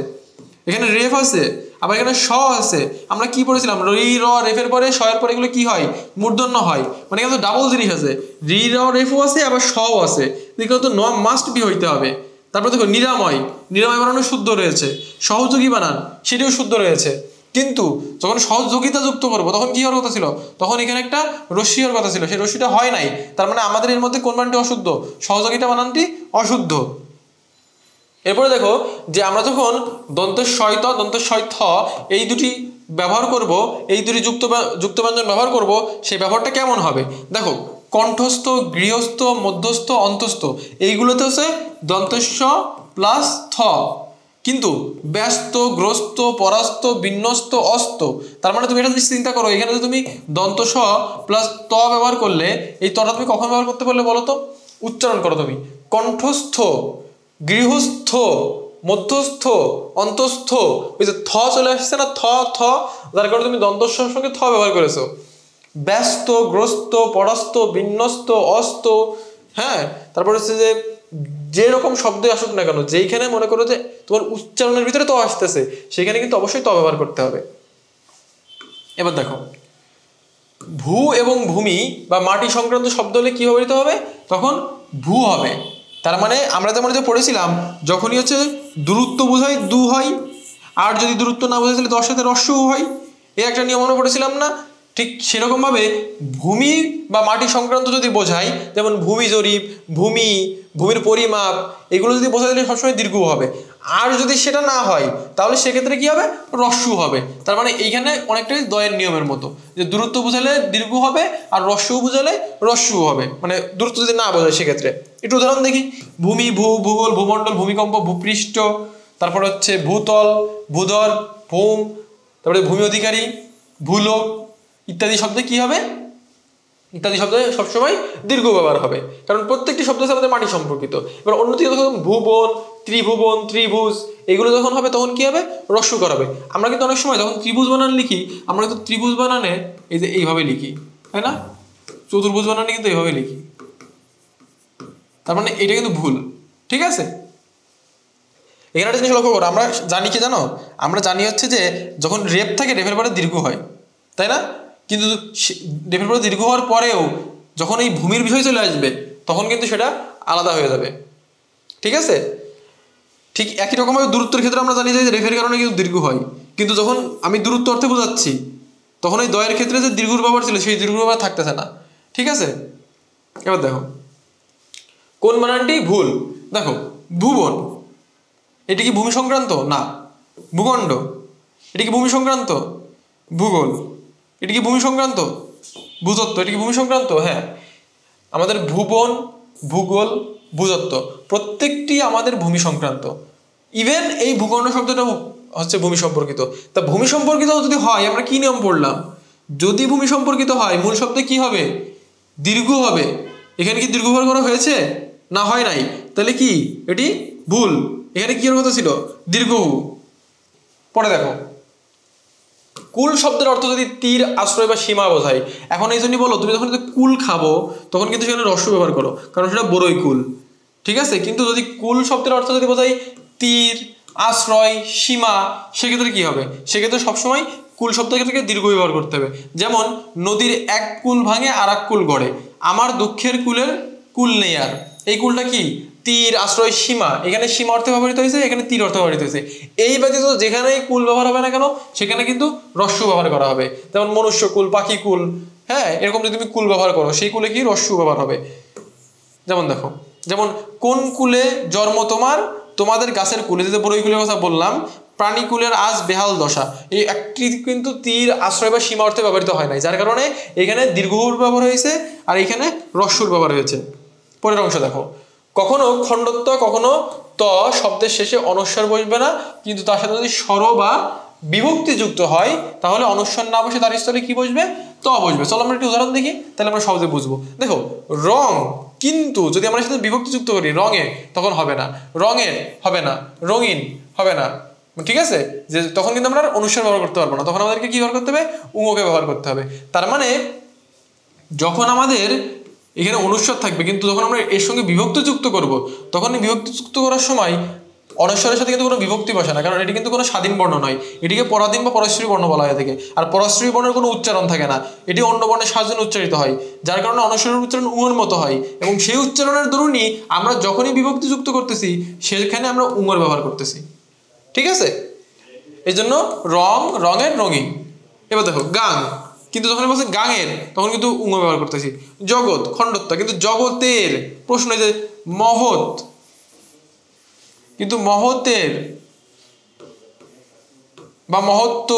এখানে রেফ আছে, আবার এখানে স আছে। আমরা কি পড়েছিলাম, রি র রেফের পরে স এর পরে এগুলো কি হয়, মূর্ধন্য হয়, মানে এখানে তো ডাবল জিনিস আছে, রি র রেফও আছে আবার সও আছে, এগুলো তো মাস্ট বি হইতে হবে। তারপর দেখো নিরাময়, নিরাময় বানানো শুদ্ধ রয়েছে, সহযোগী বানান সেটিও শুদ্ধ রয়েছে। কিন্তু যখন সহযোগিতা যুক্ত করবো তখন কি হওয়ার কথা ছিল, তখন এখানে একটা রশ্মি হওয়ার কথা ছিল, সেই রশ্মিটা হয় নাই। তার মানে আমাদের এর মধ্যে কোন বানানটি অশুদ্ধ, সহযোগিতা বানানটি অশুদ্ধ। এরপরে দেখো যে আমরা যখন দন্তস্বয় ত দন্তস্বয় থ এই দুটি ব্যবহার করব, এই দুটি যুক্ত ব্যঞ্জন ব্যবহার করব, সেই ব্যবহারটা কেমন হবে দেখো। কণ্ঠস্থ, গৃহস্থ, মধ্যস্থ, অন্তস্থ এইগুলোতে হচ্ছে দন্তস্ব প্লাস থ, কিন্তু ব্যস্ত, গ্রস্ত, পরাস্ত, বিন্যস্ত, অস্ত, তার মানে তুমি এটা যদি চিন্তা করো এখানে যদি তুমি দন্তস প্লাস ত ব্যবহার করলে, এই তটা তুমি কখন ব্যবহার করতে পারলে বলো তো, উচ্চারণ করো তুমি, কণ্ঠস্থ, গৃহস্থ, মধ্যস্থ, অন্তস্থ, ওই যে থ চলে আসছে না, থ থ, যার কারণে তুমি দন্তস্বর সঙ্গে থ ব্যবহার করেছো। ব্যস্ত, গ্রস্ত, পরাস্ত, বিন্যস্ত, অস্ত, হ্যাঁ, তারপর হচ্ছে যে যেরকম শব্দ আসুক না কেন, যেইখানে মনে করো যে তোমার উচ্চারণের ভিতরে তো আসতেছে সেখানে কিন্তু অবশ্যই ত ব্যবহার করতে হবে। এবার দেখো ভূ এবং ভূমি বা মাটি সংক্রান্ত শব্দ হলে কি ব্যবহৃত হবে, তখন ভূ হবে। তার মানে আমরা যেমন যে পড়েছিলাম, যখনই হচ্ছে দূরত্ব বোঝায় দু হয়, আর যদি দূরত্ব না বোঝায় তাহলে দশ সাথে রস্যু হয়, এই একটা নিয়ম আমরা পড়েছিলাম না? ঠিক সেরকমভাবে ভূমি বা মাটি সংক্রান্ত যদি বোঝায়, যেমন ভূমি জরিপ, ভূমির পরিমাপ, এগুলো যদি বোঝায় তাহলে সবসময় দীর্ঘ হবে। আর যদি সেটা না হয় তাহলে সেক্ষেত্রে কি হবে, রস্যু হবে। তার মানে এইখানে অনেকটাই দয়ের নিয়মের মতো, যে দূরত্ব বোঝালে দীর্ঘ হবে আর রস্যু বোঝালে রস্যু হবে, মানে দূরত্ব যদি না বোঝায় সেক্ষেত্রে। একটু উদাহরণ দেখি। ভূমি, ভূগোল, ভূমণ্ডল, ভূমিকম্প, ভূপৃষ্ঠ, তারপর হচ্ছে ভূতল, ভূধর, ভূম, তারপরে ভূমি অধিকারী, ভূলোক ইত্যাদি শব্দে কি হবে, ইত্যাদি শব্দে সবসময় দীর্ঘ ব্যবহার হবে, কারণ প্রত্যেকটি শব্দ হচ্ছে আমাদের মাটি সম্পর্কিত। এবার অন্যদিকে যখন ভুবন, ত্রিভুজ এগুলো যখন হবে তখন কি হবে, রস্যুকর হবে। আমরা কিন্তু অনেক সময় যখন ত্রিভুজ বানান লিখি, আমরা কিন্তু ত্রিভুজ বানানে এই যে এইভাবে লিখি, তাই না? চতুর্ভুজ বানানে কিন্তু এইভাবে লিখি, তার মানে এটা কিন্তু ভুল। ঠিক আছে, এখানে একটা জিনিস লক্ষ্য করো, আমরা জানি কি জানো, আমরা জানি হচ্ছে যে যখন রেফ থাকে রেফের পরে দীর্ঘ হয়, তাই না? কিন্তু রেফের পরে দীর্ঘ হওয়ার পরেও যখন এই ভূমির বিষয় চলে আসবে তখন কিন্তু সেটা আলাদা হয়ে যাবে। ঠিক আছে, ঠিক একই রকমভাবে দূরত্বের ক্ষেত্রে আমরা জানি যে রেফের কারণে কিন্তু দীর্ঘ হয়, কিন্তু যখন আমি দূরত্ব অর্থে বোঝাচ্ছি তখন এই দয়ের ক্ষেত্রে যে দীর্ঘর ব্যবহার ছিল সেই দীর্ঘ ব্যবহার থাকতেছে না। ঠিক আছে, এবার দেখো কোন বানানটি ভুল। দেখো, ভুবন এটি কি ভূমি সংক্রান্ত? না। ভূখণ্ড এটি কি ভূমি সংক্রান্ত? ভূগোল এটি কি ভূমি সংক্রান্ত? ভূতত্ত্ব এটি কি ভূমি সংক্রান্ত? হ্যাঁ, আমাদের ভুবন, ভূগোল, ভূতত্ত্ব প্রত্যেকটি আমাদের ভূমি সংক্রান্ত। ইভেন এই ভূখণ্ড শব্দটা হচ্ছে ভূমি সম্পর্কিত। তা ভূমি সম্পর্কিত যদি হয়, আমরা কি নিয়ম পড়লাম, যদি ভূমি সম্পর্কিত হয় মূল শব্দে কি হবে, দীর্ঘ হবে। এখানে কি দীর্ঘ ব্যবহার করা হয়েছে? না, হয় নাই। তাহলে কি এটি ভুল, এখানে কি কথা ছিল, দীর্ঘ। পরে দেখো, কুল শব্দের অর্থ যদি তীর, আশ্রয় বা সীমা বোঝায়। এখন এই জন্যই বলো, তুমি যখন কুল খাবো তখন কিন্তু সেখানে রস্য ব্যবহার করো, কারণ সেটা বড়ই কুল। ঠিক আছে, কিন্তু যদি কুল শব্দের অর্থ যদি বোঝায় তীর, আশ্রয়, সীমা, সেক্ষেত্রে কি হবে, সেক্ষেত্রে সবসময় কুল শব্দের ক্ষেত্রে দীর্ঘ ব্যবহার করতে হবে। যেমন নদীর এক কুল ভাঙে আর এক কুল গড়ে, আমার দুঃখের কুলের কুল নেই আর। এই কুলটা কি, তীর, আশ্রয়, সীমা। এখানে সীমা অর্থে ব্যবহৃত হয়েছে, এখানে তীর অর্থে ব্যবহৃত হয়েছে। এই ব্যতীত যেখানেই কুল ব্যবহার হবে না কেন সেখানে কিন্তু রস্যু ব্যবহার করা হবে। যেমন মনুষ্য কুল, পাখি কুল, হ্যাঁ, এরকম যদি তুমি কুল ব্যবহার করো সেই কুলে কি রস্যু ব্যবহার হবে। যেমন দেখো, যেমন কোন কুলে জন্ম তোমার, তোমাদের গাছের কুলে, যেটা বড়ই কুলের কথা বললাম, প্রাণীকুলের আজ বেহাল দশা। এই একটি কিন্তু তীর, আশ্রয় বা সীমা অর্থে ব্যবহৃত হয় নাই, যার কারণে এখানে দীর্ঘর ব্যবহার হয়েছে আর এখানে রস্যুর ব্যবহার হয়েছে। পরের অংশ দেখো, কখনো খণ্ডত্ব, কখনো ত শব্দের শেষে অনস্বর বসবে না, কিন্তু তার সাথে যদি স্বর বা বিভক্তি যুক্ত হয় তাহলে অনস্বর না বসে তার স্থলে কি বসবে, ত বসবে। চলো আমরা একটু উদাহরণ দেখি, তাহলে আমরা সহজে বুঝবো। দেখো, রং, কিন্তু যদি আমরা সাথে বিভক্তি যুক্ত করি রঙে, তখন হবে না, রঙের হবে না, রঙিন হবে না। ঠিক আছে, যে তখন কিন্তু আমরা অনুস্বর ব্যবহার করতে পারবো না, তখন আমাদেরকে কি ব্যবহার করতে হবে, উঙকে ব্যবহার করতে হবে। তার মানে যখন আমাদের এখানে অনুস্বর থাকবে, কিন্তু যখন আমরা এর সঙ্গে বিভক্তি যুক্ত করব, তখন বিভক্তি যুক্ত করার সময় অনস্বরের সাথে কিন্তু কোনো বিভক্তি বসে না, কারণ এটি কিন্তু কোনো স্বাধীন বর্ণ নয়, এটিকে পরাধীন বা পরশ্রী বর্ণ বলা হয়ে থাকে। আর পরশ্রী বর্ণের কোনো উচ্চারণ থাকে না, এটি অন্য বর্ণের সাহায্যে উচ্চারিত হয়, যার কারণে অনস্বরের উচ্চারণ উঙের মতো হয়, এবং সেই উচ্চারণের দরুনই আমরা যখনই বিভক্তি যুক্ত করতেছি সেখানে আমরা উঙের ব্যবহার করতেছি। ঠিক আছে, এই জন্য রং, রঙের, রঙিন। এবার দেখো গাং, কিন্তু যখন বলছে গাঙের তখন কিন্তু উঙ ব্যবহার করতেছি। জগৎ, খণ্ডত্ব, কিন্তু জগতের। প্রশ্ন যে মহৎ, কিন্তু মহতের বা মহত্ব,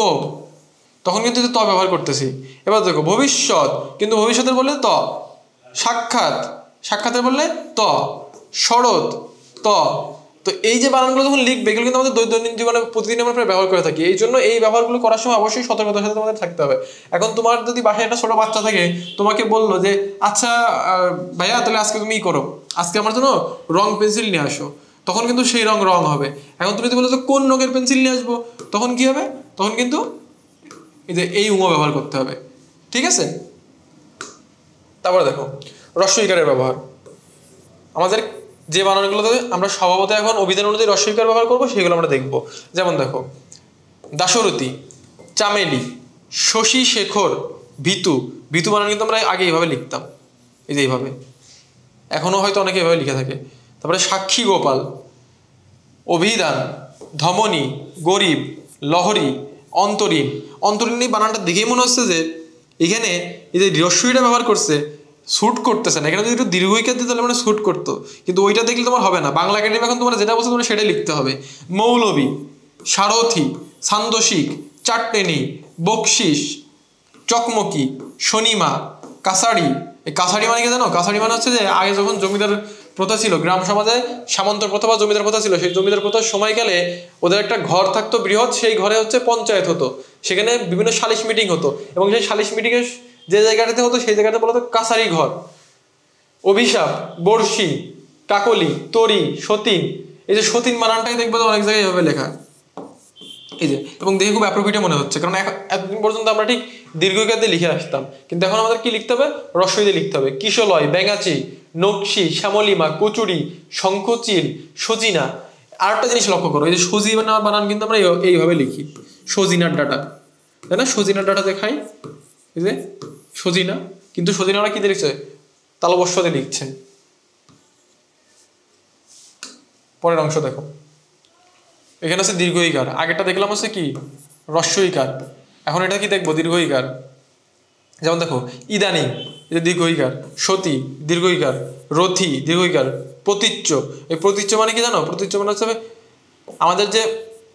তখন কিন্তু ত ব্যবহার করতেছি। এবার দেখো ভবিষ্যৎ, কিন্তু ভবিষ্যতের বললে ত। সাক্ষাৎ, সাক্ষাতের বললে ত। শরৎ, ত। তো এই যে বানানগুলো যখন লিখবে এগুলো কিন্তু আমাদের দৈনন্দিন জীবনে প্রতিদিন আমরা ব্যবহার করে থাকি, এই জন্য এই ব্যবহারগুলো করার সময় অবশ্যই সতর্কতার সাথে তোমাদের থাকতে হবে। এখন তোমার যদি বাসায় একটা ছোট বাচ্চা থাকে, তোমাকে বললো যে আচ্ছা ভাইয়া তাহলে আজকে তুমি করো, আজকে আমার জন্য রং পেন্সিল নিয়ে আসো, তখন কিন্তু সেই রং রং হবে। এখন তুমি যদি বলো যে কোন রঙের পেন্সিল নিয়ে আসবো, তখন কি হবে, তখন কিন্তু এই যে এই উঙ ব্যবহার করতে হবে। ঠিক আছে, তারপরে দেখো হ্রস্ব ইকারের ব্যবহার। আমাদের যে বানানগুলোতে আমরা স্বভাবত এখন অভিধান অনুযায়ী হ্রস্ব ইকার ব্যবহার করবো সেগুলো আমরা দেখবো। যেমন দেখো, দাশরথী, চামেলি, শশী শেখর, ভিতু, ভিতু বানান কিন্তু আমরা আগে এইভাবে লিখতাম, এই যে এইভাবে, এখনো হয়তো অনেকে এভাবে লিখে থাকে। তারপরে সাক্ষী গোপাল, অভিধান, ধমনী, গরিব, লহরী, অন্তরীণ। অন্তরীণ এই বানানটা দেখেই মনে হচ্ছে যে এখানে এই যে হ্রস্বইটা ব্যবহার করছে, শ্যুট করতেছে না। এখানে যদি একটু দীর্ঘইকার দিতে তাহলে মানে শ্যুট করতো, কিন্তু ওইটা দেখলে তোমার হবে না। বাংলা একাডেমি এখন তোমার যেটা বলছে তোমার সেটাই লিখতে হবে। মৌলবী, সারথি, ছান্দসিক, চাট্টেনি, বকশিস, চকমকি, শনিমা, কাছাড়ি। এই কাছাড়ি মানে কি জানো? কাছাড়ি মানে হচ্ছে যে আগে যখন জমিদার প্রথা ছিল, গ্রাম সমাজে সামন্ত প্রথা বা জমিদার প্রথা ছিল, সেই জমিদার প্রথার সময়কালে ওদের একটা ঘর থাকতো বৃহৎ, সেই ঘরে হচ্ছে পঞ্চায়েত হতো, সেখানে বিভিন্ন সালিশ মিটিং হতো, এবং সেই সালিশ মিটিংয়ে যে জায়গাটাতে হতো সেই জায়গাটা বলা হতো কাছারি ঘর। অভিশাপ, বর্ষি, কাকলি, তরি, সতীন। এই যে সতীন বানানটাই দেখবো তো অনেক জায়গায় এভাবে লেখা, এই যে, এবং দেখে খুব অ্যাপ্রোপ্রিয়েট মনে হচ্ছে, কারণ এতদিন পর্যন্ত আমরা ঠিক দীর্ঘইকার দিয়ে লিখে আসতাম, কিন্তু এখন আমাদের কি লিখতে হবে? হ্রস্বই দিয়ে লিখতে হবে। কিশলয়, ব্যাঙাচি, নকশি, শ্যামলিমা, কচুরি, শঙ্খচিল, সজিনা। আর একটা জিনিস লক্ষ্য করো, এই যে সজিনা বানান কিন্তু আমরা এইভাবে লিখি, সজিনার ডাটা, তাই না? সজিনার ডাটা দেখাই, এই যে সজিনা, কিন্তু সজিনা ওরা কি দিয়ে লিখছে? তালবস্য দিয়ে লিখছে। পরের অংশ দেখো, এখানে আছে দীর্ঘইকার, আগেরটা দেখলাম হচ্ছে কি হ্রস্বইকার, এখন এটা কি দেখবো? দীর্ঘইকার। যেমন দেখো ইদানিং, এটা দীর্ঘইকার। সতী দীর্ঘইকার, রথি দীর্ঘইকার, প্রতীচ্য। এই প্রতীচ্য মানে কি জানো? প্রতীচ্য মানে হচ্ছে আমাদের যে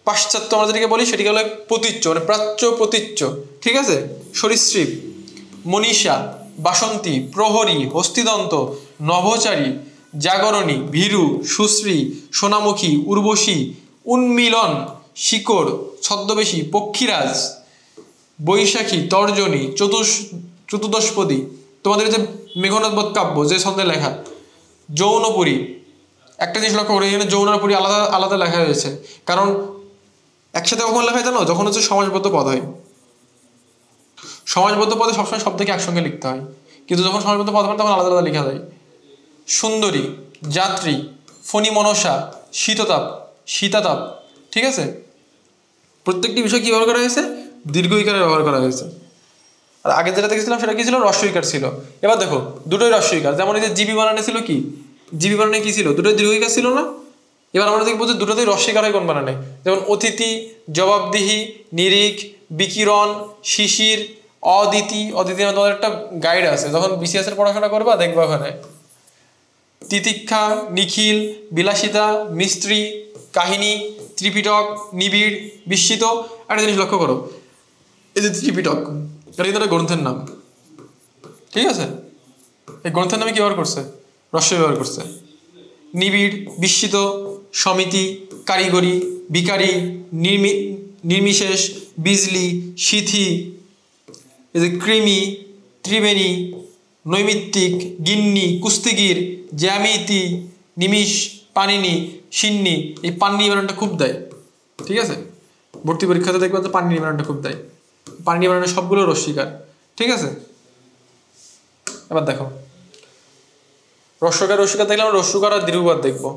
পাশ্চাত্য আমরা যেটাকে বলি সেটিকে হলো প্রতীচ্য, মানে প্রাচ্য প্রতীচ্য, ঠিক আছে? সরীসৃপ, মনীষা, বাসন্তী, প্রহরী, হস্তিদন্ত, নভোচারী, জাগরণী, ভীরু, সুশ্রী, সোনামুখী, উর্বশী, উন্মিলন, শিকড়, ছদ্মবেশী, পক্ষীরাজ, বৈশাখী, তর্জনী, চতুর্দশপদী। তোমাদের যে মেঘনাদবধ কাব্য যে ছন্দে লেখা, যৌনপুরী। একটা জিনিস লক্ষ্য করে, এখানে যৌনপুরী আলাদা আলাদা লেখা হয়েছে, কারণ একসাথে কখন লেখা হয় জানো? যখন হচ্ছে সমাজবদ্ধ পদ হয়। সমাজবদ্ধ পদে সবসময় সব থেকে একসঙ্গে লিখতে হয়, কিন্তু যখন সমাজবদ্ধ পদ হয় তখন আলাদা আলাদা লেখা যায়। সুন্দরী, যাত্রী, ফণি মনসা, শীততাপ, শীতাতাপ, ঠিক আছে? প্রত্যেকটি বিষয় কি ব্যবহার করা হয়েছে? দীর্ঘইকারে ব্যবহার করা হয়েছে। আর আগে যেটা দেখেছিলাম সেটা কি ছিল? হ্রস্বইকার ছিল। এবার দেখো দুটোই হ্রস্বইকার, যেমন এই যে জিবি বানানে ছিল কি? জিবি বানানে কি ছিল? দুটোই দীর্ঘইকার ছিল না? এবার আমরা দেখবো যে দুটোতেই হ্রস্বইকার হয় কোন বানানে। যেমন অতিথি, জবাবদিহি, নিরিখ, বিকিরণ, শিশির, অদিতি। অদিতি তোমাদের একটা গাইড আছে, যখন বিসিএস এর পড়াশোনা করবা দেখবা ওখানে। তিতিক্ষা, নিখিল, বিলাসিতা, মিস্ত্রি, কাহিনী, ত্রিপিটক, নিবিড়, বিস্মিত। একটা জিনিস লক্ষ্য করো, এই যে ত্রিপিটক, এটা কিন্তু একটা গ্রন্থের নাম, ঠিক আছে? এই গ্রন্থের নামে কি ব্যবহার করছে? হ্রস্ব ব্যবহার করছে। নিবিড়, বিস্মিত, সমিতি, কারিগরি, ভিকারি, নির্মিশেষ, বিজলি, সিথি, এই যে কৃমি, ত্রিবেণী, নৈমিত্তিক, গিন্নি, কুস্তিগির, জ্যামিতি, নিমিষ, পানিনি, সিন্নি। এই পান্নি বানানটা খুব দেয়, ঠিক আছে? ভর্তি পরীক্ষাতে দেখবে যে পান্নি বানানটা খুব দেয়। পান্নি বানানের সবগুলো হ্রস্বইকার, ঠিক আছে? এবার দেখো হ্রস্বইকার রস্বইকার দেখলে আমরা হ্রস্বইকার আর দীর্ঘকার দেখবো।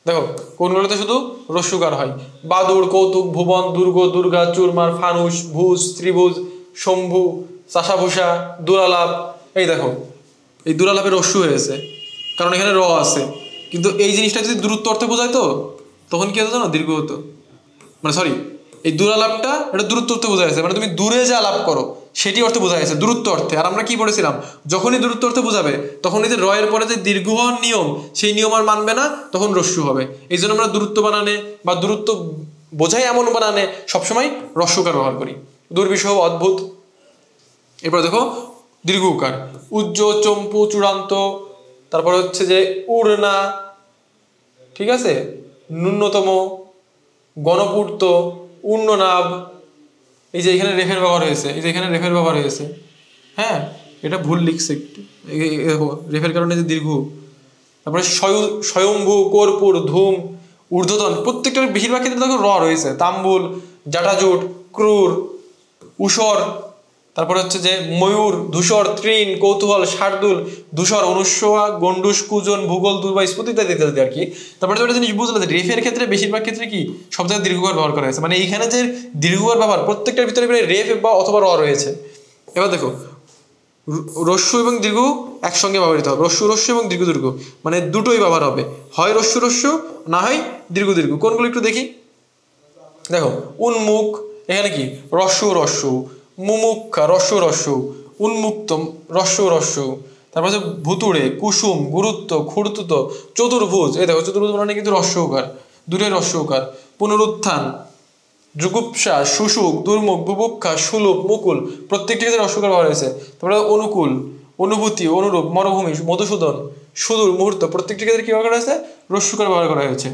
দেখো কোনগুলোতে শুধু হ্রস্বইকার হয়? বাদুড়, কৌতুক, ভুবন, দুর্গ, দুর্গা, চুরমার, ফানুষ, ভুজ, ত্রিভুজ, শম্ভু, চাষাভূষা, দুরালাভ। এই দেখো এই দুরালাভের হ্রস্ব হয়েছে কারণ এখানে র আছে, কিন্তু এই জিনিসটা যদি দূরত্ব অর্থে বোঝায় তো তখন কি হতো জানো? দীর্ঘ হতো। মানে সরি, এই দুরালাভটা এটা দূরত্ব অর্থে বোঝা যাচ্ছে, মানে তুমি দূরে যা লাভ করো সেটি অর্থে বোঝা যাচ্ছে, দূরত্ব অর্থে। আর আমরা কি পড়েছিলাম? যখনই দূরত্ব অর্থে বোঝাবে তখন এই যে রয়ের পরে যে দীর্ঘ হওয়ার নিয়ম, সেই নিয়ম আর মানবে না, তখন হ্রস্ব হবে। এই জন্য আমরা দূরত্ব বানানে বা দূরত্ব বোঝাই এমন বানানে সবসময় হ্রস্বকার ব্যবহার করি। দুর্বিষহ, অদ্ভুত। এরপর দেখো দীর্ঘ উকার, উজ্জ, চম্পু, চূড়ান্ত, তারপর হচ্ছে যে উড়না, ঠিক আছে? ন্যূনতম, গণপূর্ত, উন্ননাভ। এই যে এখানে রেফের ব্যবহার হয়েছে, এই যে এখানে রেফের ব্যবহার হয়েছে, হ্যাঁ এটা ভুল লিখছে একটু, রেফের কারণে যে দীর্ঘ। তারপরে স্বয়ম্ভু, কর্পূর, ধূম, ঊর্ধ্বতন। প্রত্যেকটার বেশিরভাগ ক্ষেত্রে দেখো র রয়েছে। তাম্বুল, জাটাজুট, ক্রুর, উষর, তারপরে হচ্ছে যে ময়ূর, ধূসর, তৃণ, কৌতূহল, শার্দুল, ধূসর, অনুস্বয়া, গন্ডুস, কুজন, ভূগোল, দুর্বা, স্ফুট ইত্যাদি ইত্যাদি আর কি। তারপরে তো একটা জিনিস বুঝলে যে রেফের ক্ষেত্রে বেশিরভাগ ক্ষেত্রে কি সব জায়গায় দীর্ঘকার ব্যবহার করা হয়েছে, মানে এইখানে যে দীর্ঘকার ব্যবহার প্রত্যেকটার ভিতরে রেফ বা অথবা র রয়েছে। এবার দেখো রস্যু এবং দীর্ঘ একসঙ্গে ব্যবহৃত হবে, রস্যু এবং দীর্ঘ মানে দুটোই ব্যবহার হবে, হয় রস্যু না হয় দীর্ঘ। কোনগুলো একটু দেখি। দেখো উন্মুখ, এখানে কি রস্যু, মুমুক্ষা রস্যু, উন্মুক্ত রস্যু। তারপর হচ্ছে ভুতুড়ে, কুসুম, গুরুত্ব, খুঁড়তুত, চতুর্ভুজ। এই দেখো চতুর্ভুজ মানে কিন্তু রস্যকার, দুটোই রস্যকার। পুনরুত্থান, যুগুপ্সা, শুশুক, দুর্মুখ, বুভুক্ষা, সুলুপ, মুকুল, প্রত্যেকটি ক্ষেত্রে রস্যকার ব্যবহার হয়েছে। তারপরে অনুকূল, অনুভূতি, অনুরূপ, মরুভূমি, মধুসূদন, সুদূর, মুহূর্ত, প্রত্যেকটি ক্ষেত্রে কি ব্যবহার করা হয়েছে? রস্যকার ব্যবহার করা হয়েছে।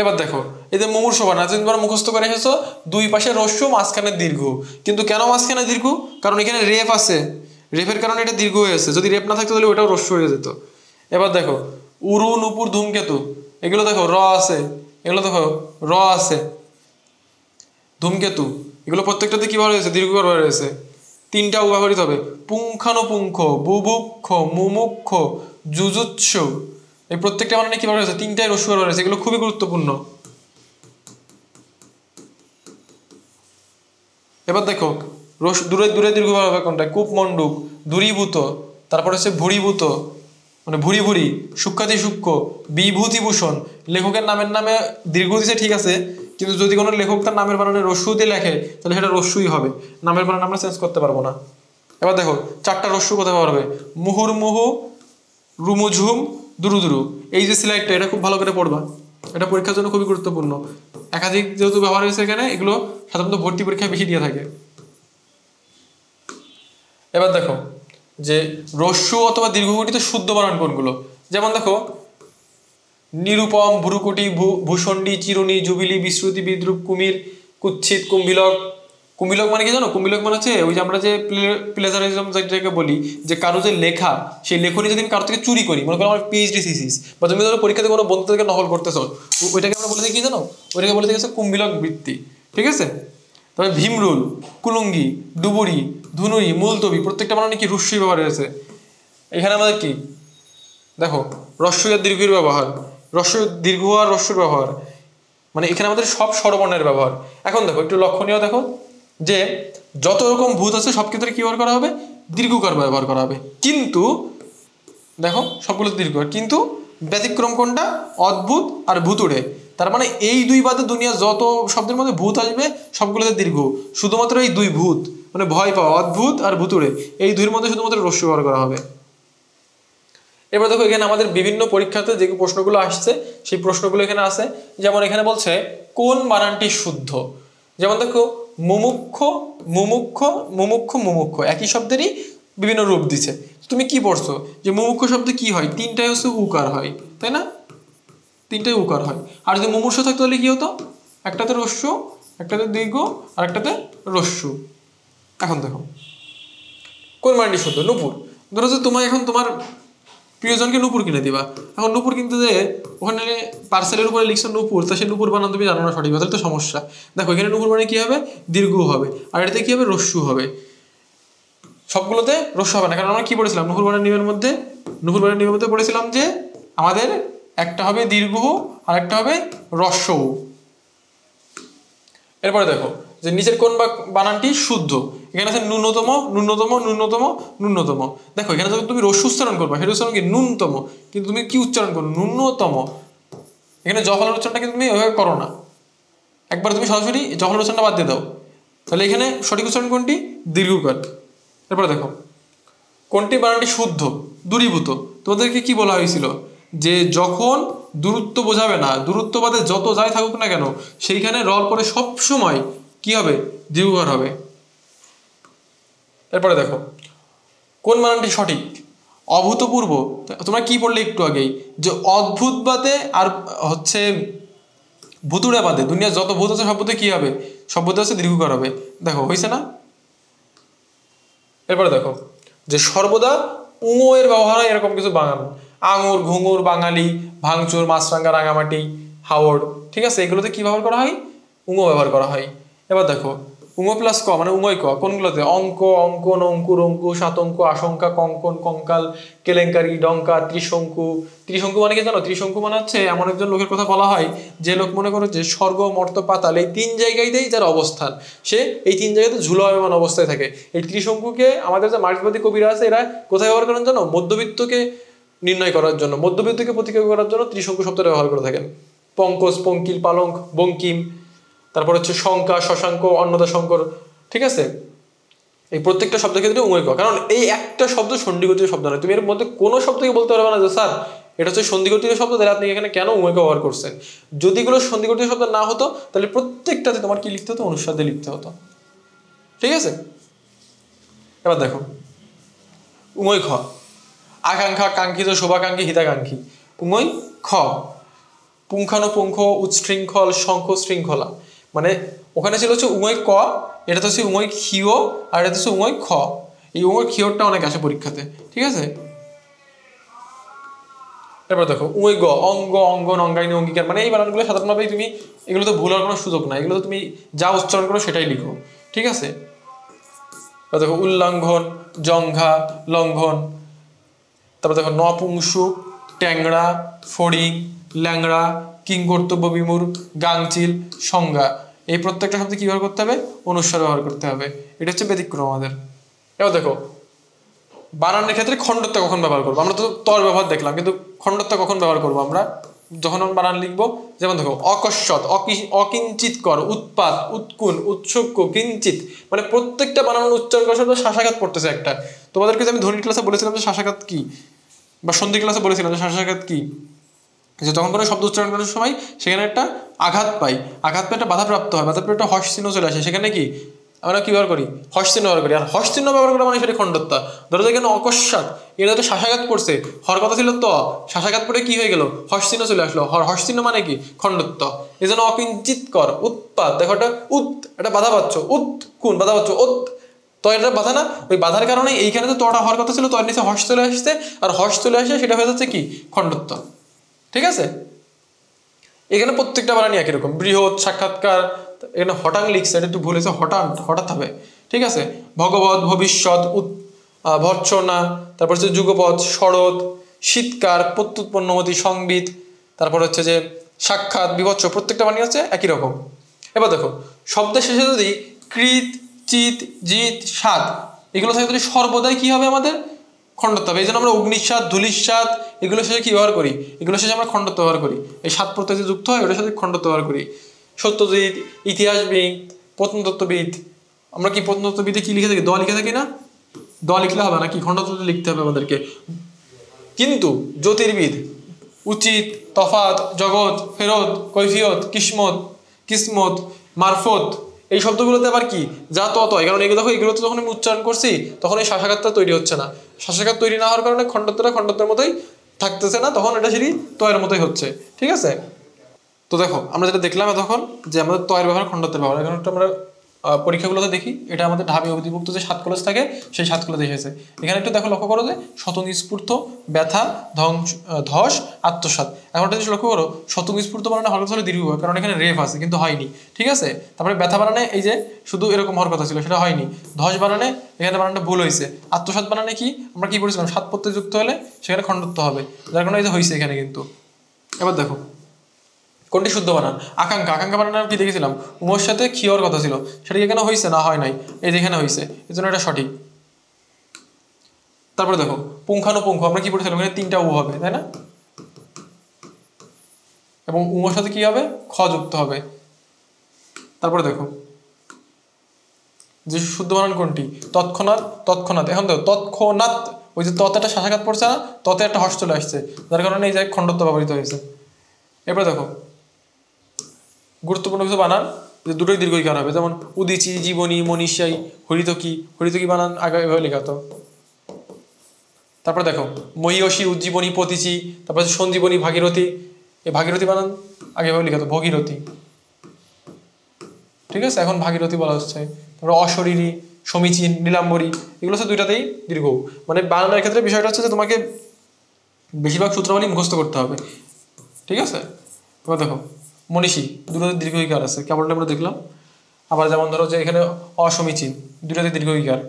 এবার দেখো এই যে মুমূর্ষু বানান, তোমরা মুখস্থ করে এসেছো, দুই পাশে রস্য, মাঝখানে দীর্ঘ। কিন্তু কেন মাঝখানে দীর্ঘ? কারণ এখানে রেফ আছে, রেফের কারণে এটা দীর্ঘ হয়েছে। যদি রেফ না থাকতো তাহলে ওটাও রস্য হয়ে যেত। এবার দেখো উরু, নুপুর, ধূমকেতু, এগুলো দেখো র আছে, এগুলো দেখো র আছে। ধূমকেতু, এগুলো প্রত্যেকটাতে কি ব্যবহার হয়েছে? দীর্ঘ ব্যবহার হয়েছে। তিনটা ব্যবহৃত হবে, পুঙ্খানুপুঙ্খ, বুভুক্ষ, মুমুক্ষ, যুজুৎস, এই প্রত্যেকটা মানে কি ব্যবহার হয়েছে? তিনটাই রস্য ব্যবহার হয়েছে। এগুলো খুবই গুরুত্বপূর্ণ। এবার দেখো দূরে দীর্ঘ ব্যবহার হবে কোনটা? কূপমণ্ডুক, দূরীভূত, তারপর হচ্ছে ভুরীভূত মানে ভুরি, সূক্ষাতি সূক্ষ্ম, বিভূতিভূষণ। লেখকের নামে দীর্ঘ দিছে ঠিক আছে, কিন্তু যদি কোনো লেখক তার নামের বানানে রস্যু দিয়ে লেখে তাহলে সেটা রস্যুই হবে, নামের বানান আমরা চেঞ্জ করতে পারবো না। এবার দেখো চারটা রস্যু কোথায় ব্যবহার হবে? মুহুর্মুহু, রুমুঝুম, দুরু। এই যে স্লাইডটা, এটা খুব ভালো করে পড়বা, এটা পরীক্ষার জন্য খুবই গুরুত্বপূর্ণ। একাধিক যেহেতু ব্যবহার হয়েছে এখানে, এগুলো সাধারণত ভর্তি পরীক্ষায় বেশি দিয়ে থাকে। এবার দেখো যে রস্যু অথবা দীর্ঘগঠিত শুদ্ধ বানান কোনগুলো। যেমন দেখো নিরুপম, ভুরুকুটি, ভূষণ্ডী, চিরুনি, জুবিলি, বিশ্রুতি, বিদ্রুপ, কুমির, কুচ্ছিত, কুম্ভিলক। কুম্ভিলক মানে কি জানো? কুম্ভিলক মানে হচ্ছে ওই যে আমরা যে প্লেজারিজম যেটাকে বলি, যে কারো যে লেখা, সেই লেখনী যদি আমি কারো থেকে চুরি করি, মনে করো আমার পিএইচডি থিসিস, বা তুমি ধরো পরীক্ষাতে কোনো বন্ধু থেকে নকল করতেছো, ওইটাকে আমরা বলে থাকি কি জানো? ওইটাকে বলে থাকি কুম্ভিলক বৃত্তি, ঠিক আছে? তবে ভীমরুল, কুলুঙ্গি, ডুবুরি, ধুনুরি, মুলতবি, প্রত্যেকটা মানে কি রস্যই ব্যবহার হয়েছে। এখানে আমাদের কি দেখো রস্য আর দীর্ঘের ব্যবহার, রস্য দীর্ঘ আর রস্যর ব্যবহার, মানে এখানে আমাদের সব স্বরবর্ণের ব্যবহার। এখন দেখো একটু লক্ষণীয়, দেখো যে যত রকম ভূত আছে সব ক্ষেত্রে কি ব্যবহার করা হবে? দীর্ঘকার ব্যবহার করা হবে। কিন্তু দেখো সবগুলো দীর্ঘকার, কিন্তু ব্যতিক্রম কোনটা? অদ্ভুত আর ভুতুড়ে। তার মানে এই দুই বাদে দুনিয়া যত শব্দের মধ্যে ভূত আসবে সবগুলোতে দীর্ঘ, শুধুমাত্র এই দুই ভূত মানে ভয় পাওয়া, অদ্ভুত আর ভুতুড়ে, এই দুইয়ের মধ্যে শুধুমাত্র রস্য ব্যবহার করা হবে। এবার দেখো এখানে আমাদের বিভিন্ন পরীক্ষাতে যে প্রশ্নগুলো আসছে সেই প্রশ্নগুলো এখানে আছে। যেমন এখানে বলছে কোন বানানটি শুদ্ধ। যেমন দেখো মুমুক্ষ, একই শব্দেরই বিভিন্ন রূপ দিছে। তুমি কি পড়ছো যে মুমুক্ষ শব্দে কি হয়? তিনটাই হচ্ছে উকার হয়, তাই না? তিনটাই উকার হয়। আর যদি মুমূর্ষ থাকতো তাহলে কি হতো? একটাতে রস্য, একটাতে দীর্ঘ, আর একটাতে রস্যু। এখন দেখো কোন বানানটি শুদ্ধ। নূপুর, ধরো যে তোমার এখন তোমার প্রিয়জনকে নূপুর কিনে দিবা, এখন নূপুর কিনতে যে ওখানে পার্সেলের উপরে লিখছো নূপুর, তা সেই নূপুর বানান তুমি জানো না সঠিক, তাহলে তো সমস্যা। দেখো এখানে নূপুর মানে কি হবে? দীর্ঘ হবে, আর এটাতে কি হবে? রস্যু হবে। সবগুলোতে রস্য হবে না, কারণ আমরা কি পড়েছিলাম নূপুর বানান নিয়মের মধ্যে পড়েছিলাম যে আমাদের একটা হবে দীর্ঘ আর একটা হবে রস্য। এরপরে দেখো যে নিচের কোন বানানটি শুদ্ধ। এখানে আছে ন্যূনতম। দেখো এখানে যখন তুমি রস্য উচ্চারণ করবা সেটা উচ্চারণ কি? ন্যূনতম। কিন্তু তুমি কি উচ্চারণ করো? ন্যূনতম। এখানে জফলার উচ্চারণটা কিন্তু তুমি ওইভাবে করো না, একবার তুমি সরাসরি জফলার উচ্চারণটা বাদ দিয়ে দাও। তাহলে এখানে সঠিক উচ্চারণ কোনটি? দীর্ঘকার। এরপরে দেখো কোনটি বানানটি শুদ্ধ? দূরীভূত। তোমাদেরকে কি বলা হয়েছিল? যে যখন দূরত্ব বোঝাবে না, দূরত্ব বাদে যত যাই থাকুক না কেন সেইখানে রল পরে সবসময় কি হবে? দীর্ঘকার হবে। এরপরে দেখো কোন বানানটি সঠিক? অভূতপূর্ব। তোমরা কি পড়লে একটু আগেই? যে অদ্ভুত বাদে আর হচ্ছে ভুতুড়ে বাদে দুনিয়া যত ভূত আছে সব ভূতে কি হবে? সব ভূতে আছে দীর্ঘকার হবে। দেখো হয়েছে না? এরপরে দেখো যে সর্বদা উঙো এর ব্যবহার হয় এরকম কিছু বানান। আঙুর, ঘুঙুর, বাঙালি, ভাঙচুর, মাছরাঙ্গা, রাঙামাটি, হাওড়, ঠিক আছে? এগুলোতে কি ব্যবহার করা হয়? উঙো ব্যবহার করা হয়। এবার দেখো উঙ প্লাস ক মানে উঙয় ক কোনগুলোতে? অঙ্ক, অঙ্কন, অঙ্কুর, অঙ্কু, সাতঙ্ক, আশঙ্কা, কঙ্কন, কঙ্কাল, কেলেঙ্কারি, ডঙ্কা, ত্রিশঙ্কু। ত্রিশঙ্কু মানে কি জানো? ত্রিশঙ্কু মানে হচ্ছে এমন একজন লোকের কথা বলা হয় যে লোক মনে করো যে স্বর্গ, মর্ত, পাতাল এই 3 জায়গাতেই যার অবস্থান, সে এই 3 জায়গাতে ঝুলয়মান অবস্থায় থাকে। এই ত্রিশঙ্কুকে আমাদের যে মার্ক্সবাদী কবিরা আছে এরা কোথায় ব্যবহার করেন জানো? মধ্যবিত্তকে নির্ণয় করার জন্য, মধ্যবিত্তকে প্রতিকার করার জন্য ত্রিশঙ্কু শব্দটা ব্যবহার করে থাকেন। পঙ্কজ, পঙ্কিল, পালঙ্ক, বঙ্কিম, তারপর হচ্ছে শঙ্কা, শশাঙ্ক, অন্নদা শঙ্কর। ঠিক আছে, এই প্রত্যেকটা শব্দের ক্ষেত্রে উঙয় ক, কারণ এই একটা শব্দ সন্ধিগতীয় শব্দ নয়। তুমি এর মধ্যে কোনো শব্দকে বলতে পারবে না যে স্যার এটা হচ্ছে সন্ধিগতীয় শব্দ, তাহলে আপনি এখানে কেন উঙয় ক ব্যবহার করছেন? যদি এগুলো সন্ধিগতীয় শব্দ না হতো তাহলে প্রত্যেকটাতে তোমার কি লিখতে হতো? অনুস্বার দিয়ে লিখতে হতো। ঠিক আছে, এবার দেখো উঙয় খ। আকাঙ্ক্ষা, কাঙ্ক্ষিত, শুভাকাঙ্ক্ষী, হিতাকাঙ্ক্ষী। উঙয় খ পুঙ্খানুপুঙ্খ, উচ্ছৃঙ্খল, শঙ্খ, শৃঙ্খলা। মানে ওখানে ছিল হচ্ছে উঙয় ক, এটা তো হচ্ছে উঙয় ক্ষিয়, আর এটা হচ্ছে উঙয় খ। এই উঙয় ক্ষিয়রটা অনেক আসে পরীক্ষাতে। ঠিক আছে, এরপর দেখো উঙয় গ। অঙ্গ, অঙ্গন, অঙ্গাইনী, অঙ্গীকার। মানে এই বানানগুলো সাধারণভাবেই তুমি, এগুলো তো ভুল হওয়ার কোনো সুযোগ নাই, এগুলো তো তুমি যা উচ্চারণ করো সেটাই লিখো। ঠিক আছে, এবার দেখো উল্লঙ্ঘন, জঙ্ঘা, লঙ্ঘন। তারপর দেখো নপুংসুক, ট্যাংরা, ফড়িং, ল্যাংড়া, কিংকর্তব্য বিমূর, গাংচিল, সংজ্ঞা। এই প্রত্যেকটা শব্দে কি ব্যবহার করতে হবে? অনুস্বার ব্যবহার করতে হবে। এটা হচ্ছে ব্যতিক্রম আমাদের। এবার দেখো বানানের ক্ষেত্রে খণ্ডত্ব কখন ব্যবহার করবো? আমরা তো তর ব্যবহার দেখলাম, কিন্তু খণ্ডত্ব কখন ব্যবহার করবো আমরা? যখন আমরা বানান লিখবো। যেমন দেখো অকস্মাৎ, অকিঞ্চিতকর, উৎপাত, উৎকুন, উৎসুক, কিঞ্চিত। মানে প্রত্যেকটা বানানোর উচ্চারণ করার সময় শ্বাসাঘাত পড়তেছে একটা। তোমাদেরকে যে আমি ধ্বনি ক্লাসে বলেছিলাম যে শ্বাসাঘাত কি, বা সন্ধি ক্লাসে বলেছিলাম যে শ্বাসাঘাত কি, যে তখন কোনো শব্দ উচ্চারণ করার সময় সেখানে একটা আঘাত পাই, আঘাত পেয়ে একটা বাধাপ্রাপ্ত হয়, বাধাপ্রাপ্ত একটা হর্ষ চিহ্ন চলে আসে, সেখানে কি আমরা কি ব্যবহার করি? হর্ষ চিহ্ন ব্যবহার করি। আর হর্ষ চিহ্ন ব্যবহার করা মানে সেটা খণ্ডত্ব। ধরো যে এখানে অকস্মাৎ, এটা তো শ্বাসাঘাত করছে, হর কথা ছিল ত, শ্বাসাঘাত পড়ে কি হয়ে গেল? হর্ষ চিহ্ন চলে আসলো। হর্ষ চিহ্ন মানে কি? খণ্ডত্ব। এই জন্য অকিঞ্চিত কর, উৎপাত, দেখো একটা একটা বাধা পাচ্ছ, কোন বাধা পাচ্ছ? তো এটা বাধা না, ওই বাধার কারণে এইখানে তো তটা হওয়ার কথা ছিল, তোর নিচে হর্ষ চলে আসছে, আর হর্ষ চলে আসে সেটা হয়ে যাচ্ছে কি? খণ্ডত্ব। ঠিক আছে, এখানে প্রত্যেকটা বানানি একই রকম। বৃহৎ, সাক্ষাৎকার, এখানে হঠাৎ লিখছে, এটা একটু ভুল হয়েছে, হঠাৎ হবে। ঠিক আছে, ভগবত, ভবিষ্যৎ, ভর্ৎসনা, তারপর হচ্ছে যুগপৎ, শরৎ, শীতকার, প্রত্যুৎপন্নমতি, সংবিত, তারপর হচ্ছে যে সাক্ষাৎ, বিভৎস। প্রত্যেকটা বানানি হচ্ছে একই রকম। এবার দেখো শব্দের শেষে যদি কৃত, চিত, জিত, সাত এগুলো থাকে তাহলে সর্বদাই কি হবে? আমাদের খণ্ডত্ব হবে। এই জন্য আমরা অগ্নিস্বাদ, ধূলিস্বাদ এগুলো শেষে কি ব্যবহার করি? এগুলো শেষে আমরা খণ্ডত্ব ব্যবহার করি। এই সাত প্রত্যয় যে যুক্ত হয় ওটার সাথে খণ্ডত্ব ব্যবহার করি। সত্যজিৎ, ইতিহাসবিদ, প্রত্নতত্ত্ববিদ। আমরা কি প্রত্নতত্ত্ববিদে কি লিখে থাকি? দ লিখে থাকি না? দ লিখলে হবে না, কি খণ্ডত্ব লিখতে হবে আমাদেরকে। কিন্তু জ্যোতির্বিদ, উচিত, তফাত, জগৎ, ফেরত, কৈফিয়ত, কিসমত, মারফত, এই শব্দগুলোতে আবার কি? যা তয়। কারণ এগুলো দেখো, এগুলো তো যখন আমি উচ্চারণ করছি তখন এই শাসাঘাতটা তৈরি হচ্ছে না। শাসাঘাত তৈরি না হওয়ার কারণে খণ্ডত্বটা খণ্ডত্বের মতোই থাকতেছে না, তখন এটা সেটি তয়ের মতোই হচ্ছে। ঠিক আছে, তো দেখো আমরা যেটা দেখলাম তখন যে আমাদের তয়ের ব্যবহার, খণ্ডত্বের ব্যবহার। এখন একটা আমরা পরীক্ষাগুলোতে দেখি, এটা আমাদের ঢাবি অধিভুক্ত যে 7 কলেজ থাকে সেই 7 কলেজে এসেছে। এখানে একটু দেখো, লক্ষ্য করো যে শতনিস্ফূর্ত, ব্যথা, ধস, আত্মসাৎ। এখন একটা জিনিস লক্ষ্য করো, শতনিস্ফূর্ত বানানে হওয়ার কথা হলে দীর্ঘ হয়, কারণ এখানে রেফ আছে কিন্তু হয়নি। ঠিক আছে, তারপরে ব্যথা বানানে এই যে শুধু এরকম হওয়ার কথা ছিল, সেটা হয়নি। ধস বানানে এখানে বানানটা ভুল হয়েছে। আত্মসাৎ বানানে কি আমরা কি বলেছিলাম? 7 প্রত্যয় যুক্ত হলে সেখানে খণ্ডত্ব হবে, যার কারণে এই যে হয়েছে এখানে কিন্তু। এবার দেখো কোনটি শুদ্ধ বানান? আকাঙ্ক্ষা, আকাঙ্ক্ষা বানান কি দেখেছিলাম? উমর সাথে ক্ষিয়র কথা ছিল, সেটা এখানে হয়েছে না? হয় নাই, এই যে এখানে হয়েছে, এই জন্য এটা সঠিক। তারপরে দেখো পুঙ্খানুপুঙ্খ, আমরা কি পড়েছিলাম? এখানে 3টা উ হবে, তাই না? এবং উমর সাথে কি হবে? খ যুক্ত হবে। তারপরে দেখো যে শুদ্ধ বানান কোনটি? তৎক্ষণাৎ, তৎক্ষণাৎ। এখন দেখো তৎক্ষণাৎ, ওই যে ততটা শাসাঘাত পড়ছে না, ততে একটা হর্ষ চলে আসছে, যার কারণে এই যে খণ্ডত্ব ব্যবহৃত হয়েছে। এরপরে দেখো গুরুত্বপূর্ণ কিছু বানান যে দুটোই দীর্ঘইকার হবে, যেমন উদিচি, জীবনী, মনীষাই, হরিতকি। হরিতকি বানান আগে এভাবে লেখা হতো। তারপরে দেখো মহিষী, উজ্জীবনী, পতিচি, তারপরে সঞ্জীবনী, ভাগীরথী। এই ভাগীরথী বানান আগে এভাবে লেখা হতো, ভগীরথী। ঠিক আছে, এখন ভাগীরথী বলা হচ্ছে। তারপরে অশরীরী, সমীচীন, নীলাম্বরী, এগুলো হচ্ছে দুইটাতেই দীর্ঘ। মানে বানানোর ক্ষেত্রে বিষয়টা হচ্ছে যে তোমাকে বেশিরভাগ সূত্রাবলী মুখস্থ করতে হবে। ঠিক আছে, এবার দেখো মনীষী, দুটোতে দীর্ঘইকার আছে, কেবলটা আমরা দেখলাম। আবার যেমন ধরো যে এখানে অসমীচীন, দুটাতে দীর্ঘ ইকার।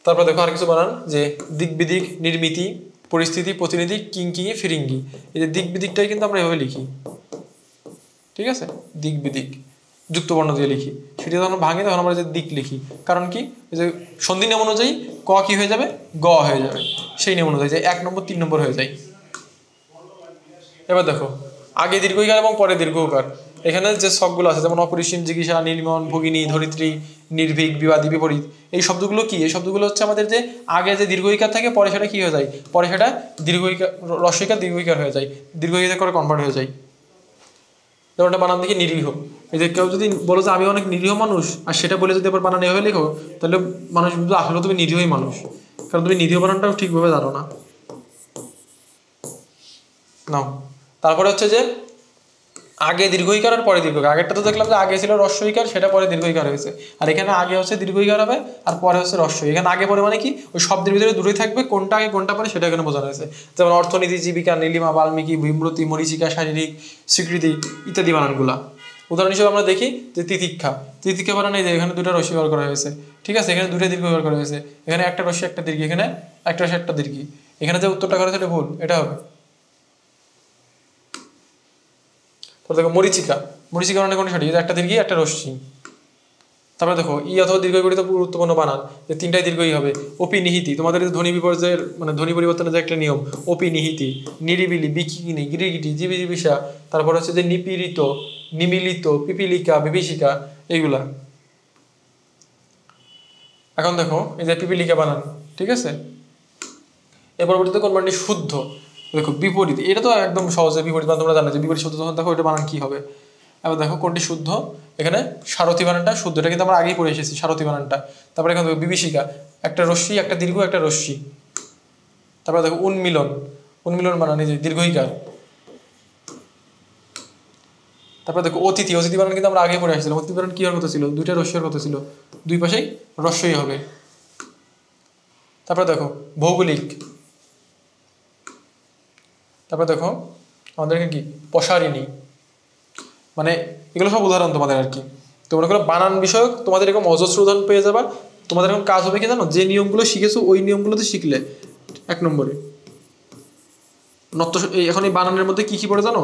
তারপর দেখো আর কিছু বানান, যে দিক বিদিক, নির্মিতি, পরিস্থিতি, প্রতিনিধি, কিঙ্কিঙি, ফিরিঙ্গি। এই যে দিক বিদিকটাই কিন্তু আমরা এভাবে লিখি, ঠিক আছে, দিক বিদিক যুক্ত বর্ণ দিয়ে লিখি। সেটা যখন ভাঙি তখন আমরা যে দিক লিখি, কারণ কি, যে সন্ধি নিয়ম অনুযায়ী ক কি হয়ে যাবে, গ হয়ে যাবে, সেই নিয়ম অনুযায়ী যে 1 নম্বর 3 নম্বর হয়ে যায়। এবার দেখো আগে দীর্ঘ ইকার এবং পরে দীর্ঘ উকার। এখানে যে শব্দগুলো আছে যেমন অপরিসীম, জিজ্ঞাসা, নীলমন, ভগিনী, ধরিত্রী, নির্ভীক, বিবাদী, বিপরীত, এই শব্দগুলো কি, এই শব্দগুলো হচ্ছে আমাদের যে আগে যে দীর্ঘ ইকার থাকে পরে সেটা কি হয়ে যায়, পরে সেটা দীর্ঘ ইকার, হ্রস্ব ইকার দীর্ঘ ইকার হয়ে যায়, দীর্ঘ ইকার করে কনভার্ট হয়ে যায়। যেমন একটা বানান দেখি নিরীহ। এই যে কেউ যদি বলো যে আমি অনেক নিরীহ মানুষ, আর সেটা বলে যদি আবার বানান এভাবে লেখো, তাহলে মানুষ বুঝবে আসলে তুমি নিরীহই মানুষ, কারণ তুমি নিরীহ বানানটাও ঠিকভাবে জানো না। নাও তারপরে হচ্ছে যে আগে দীর্ঘ ইকার আর পরে দীর্ঘ ইকার। আগেরটা তো দেখলাম যে আগে ছিল হ্রস্ব ইকার, সেটা পরে দীর্ঘ ইকার হয়েছে, আর এখানে আগে হচ্ছে দীর্ঘ ইকার হবে আর পরে হচ্ছে হ্রস্ব। এখানে আগে পরে মানে কি, ওই শব্দের ভিতরে দুটোই থাকবে, কোনটা আগে কোনটা পরে সেটা এখানে বোঝানো হয়েছে। যেমন অর্থনীতি, জীবিকা, নীলিমা, বাল্মীকি, বিমৃতি, মরীচিকা, শারীরিক, স্বীকৃতি ইত্যাদি বানানগুলা। উদাহরণ হিসেবে আমরা দেখি যে তিতিক্ষা, তিতিক্ষা বানান এই যে এখানে দুটো রস্যি ব্যবহার করা হয়েছে, ঠিক আছে, এখানে দুটো দীর্ঘ ব্যবহার করা হয়েছে, এখানে একটা রস্যি একটা দীর্ঘ, এখানে একটা রস্যি একটা দীর্ঘ। এখানে যে উত্তরটা করা হয়েছে এটা ভুল, এটা হবে। তো দেখো মরীচিকা, মরীচিকা মানে কোনটা সঠিক, একটা দীর্ঘ একটা রস্যি। তারপরে দেখো ই অথবা দীর্ঘ বিপরীত গুরুত্বপূর্ণ বানান, যে তিনটাই দীর্ঘই হবে। অপি নিহিতি, তোমাদের ধ্বনি বিপর্যয়ের মানে ধ্বনি পরিবর্তনের যে একটা নিয়ম, অপি নিহিতি, নিরিবিলি, বিকিনি, গিরিগিটি, জিবিজিবিসা, তারপর হচ্ছে যে নিপীড়িত, নিমিলিত, পিপিলিকা, বিভীষিকা, এইগুলা। এখন দেখো এই যে পিপিলিকা বানান, ঠিক আছে, এর পরবর্তীতে কোন বানানটি শুদ্ধ। দেখো বিপরীত, এটা তো একদম সহজে বিপরীত বানান তোমরা জানো যে বিপরীত শুদ্ধ, তখন দেখো এটা বানান কি হবে। এবার দেখো কোনটি শুদ্ধ, এখানে সারথি বানানটা শুদ্ধ, এটা কিন্তু আমরা আগেই পড়ে এসেছি সারথি বানানটা। তারপরে এখানে দেখো বিভীষিকা, একটা রশ্মি একটা দীর্ঘ একটা রশ্মি। তারপরে দেখো উন্মিলন, উন্মিলন বানান এই যে দীর্ঘইকার। তারপরে দেখো অতিথি, অতিথি বানান কিন্তু আমরা আগেই পড়ে আসছিলাম। অতিথি বানান কি হওয়ার কথা ছিল, দুইটা রস্যের কথা ছিল, দুই পাশেই রস্যই হবে। তারপরে দেখো ভৌগোলিক, তারপরে দেখো আমাদেরকে কি প্রসারিণী, মানে এগুলো সব উদাহরণ তোমাদের আর কি। তোমরা করে বানান বিষয়ক তোমাদের এরকম অজস্র উদাহরণ পেয়ে যাবা। তোমাদের এখন কাজ হবে কি জানো, যে নিয়মগুলো শিখেছো ওই নিয়মগুলোতে শিখলে 1 নম্বরে নত্য, এখন এই বানানের মধ্যে কি কি পড়ে জানো,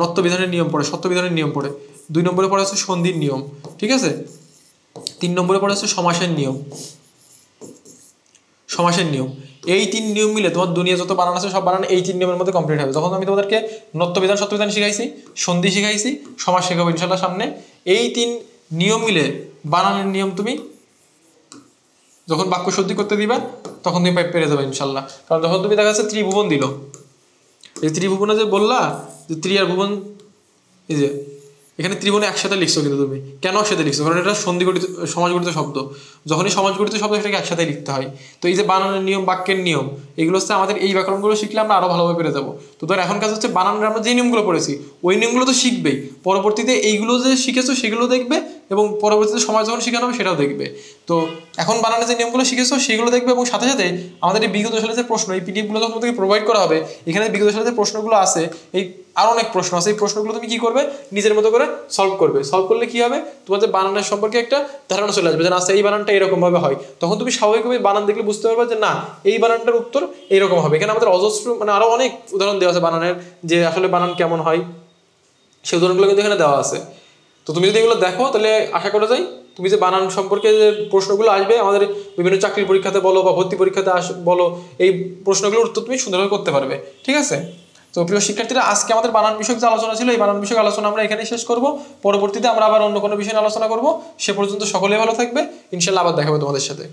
নত্য বিধানের নিয়ম পড়ে, সত্য বিধানের নিয়ম পড়ে। 2 নম্বরে পড়ে হচ্ছে সন্ধির নিয়ম, ঠিক আছে। 3 নম্বরে পড়ে হচ্ছে সমাসের নিয়ম, সমাসের নিয়ম। এই 3 নিয়ম মিলে তোমার দুনিয়া যত বানান আছে সব বানান এই 3 নিয়মের মধ্যে কমপ্লিট হবে। যখন আমি তোমাদেরকে নত্য বিধান, সত্য বিধান শিখাইছি, সন্ধি শিখাইছি, সমাস শেখাবো ইনশাল্লাহ সামনে। এই 3 নিয়ম মিলে বানানের নিয়ম তুমি যখন বাক্য শুদ্ধি করতে দিবা তখন তুমি পেরে যাবে ইনশাল্লাহ। কারণ যখন তুমি দেখা যাচ্ছে ত্রিভুবন দিল, এই ত্রিভুবনে যে বললা যে ত্রি আর ভুবন, এই যে এখানে ত্রিভুবনে একসাথে লিখছো, কিন্তু তুমি কেন একসাথে লিখছো, কারণ এটা সন্ধিগঠিত সমাজগঠিত শব্দ। যখনই সমাজগঠিত শব্দ সেটাকে একসাথে লিখতে হয়। তো এই যে বানানের নিয়ম, বাক্যের নিয়ম, এগুলো হচ্ছে আমাদের এই ব্যাকরণগুলো শিখলে আমরা আরো ভালোভাবে পেরে যাবো। তো ধর এখন কাজ হচ্ছে বানানের আমরা যে নিয়মগুলো পড়েছি ওই নিয়মগুলো তো শিখবেই, পরবর্তীতে এইগুলো যে শিখেছো সেগুলো দেখবে, এবং পরবর্তীতে সমাজ যখন শেখানো হবে সেটাও দেখবে। তো এখন বানানের যে নিয়মগুলো শিখেছো সেগুলো দেখবে, এবং সাথে সাথে আমাদের এই বিগত সালের যে প্রশ্ন, এই পিডিএফগুলো যখন তোমাদেরকে প্রোভাইড করা হবে, এখানে বিগত সালের যে প্রশ্নগুলো আছে, এই আরো অনেক প্রশ্ন আছে, এই প্রশ্নগুলো তুমি কি করবে, নিজের মতো করে সলভ করবে। সলভ করলে কি হবে, তোমাদের বানানের সম্পর্কে একটা ধারণা চলে আসবে যে না এই বানানটা এরকম ভাবে হয়। তখন তুমি স্বাভাবিকভাবে বানান দেখলে বুঝতে পারবে যে না এই বানানটার উত্তর এইরকম হবে। এখানে আমাদের অজস্র মানে আরো অনেক উদাহরণ দেওয়া আছে বানানের, যে আসলে বানান কেমন হয় সেই উদাহরণগুলো কিন্তু এখানে দেওয়া আছে। তো তুমি যদি এগুলো দেখো তাহলে আশা করা যায় তুমি যে বানান সম্পর্কে যে প্রশ্নগুলো আসবে আমাদের বিভিন্ন চাকরির পরীক্ষাতে বলো বা ভর্তি পরীক্ষাতে বলো, এই প্রশ্নগুলোর উত্তর তুমি সুন্দরভাবে করতে পারবে, ঠিক আছে। তো প্রিয় শিক্ষার্থীরা, আজকে আমাদের বানান বিষয়ক যে আলোচনা ছিল এই বানান বিষয়ক আলোচনা আমরা এখানেই শেষ করব। পরবর্তীতে আমরা আবার অন্য কোনো বিষয় নিয়ে আলোচনা করব। সে পর্যন্ত সকলেই ভালো থাকবে, ইনশাআল্লাহ আবার দেখা হবে তোমাদের সাথে।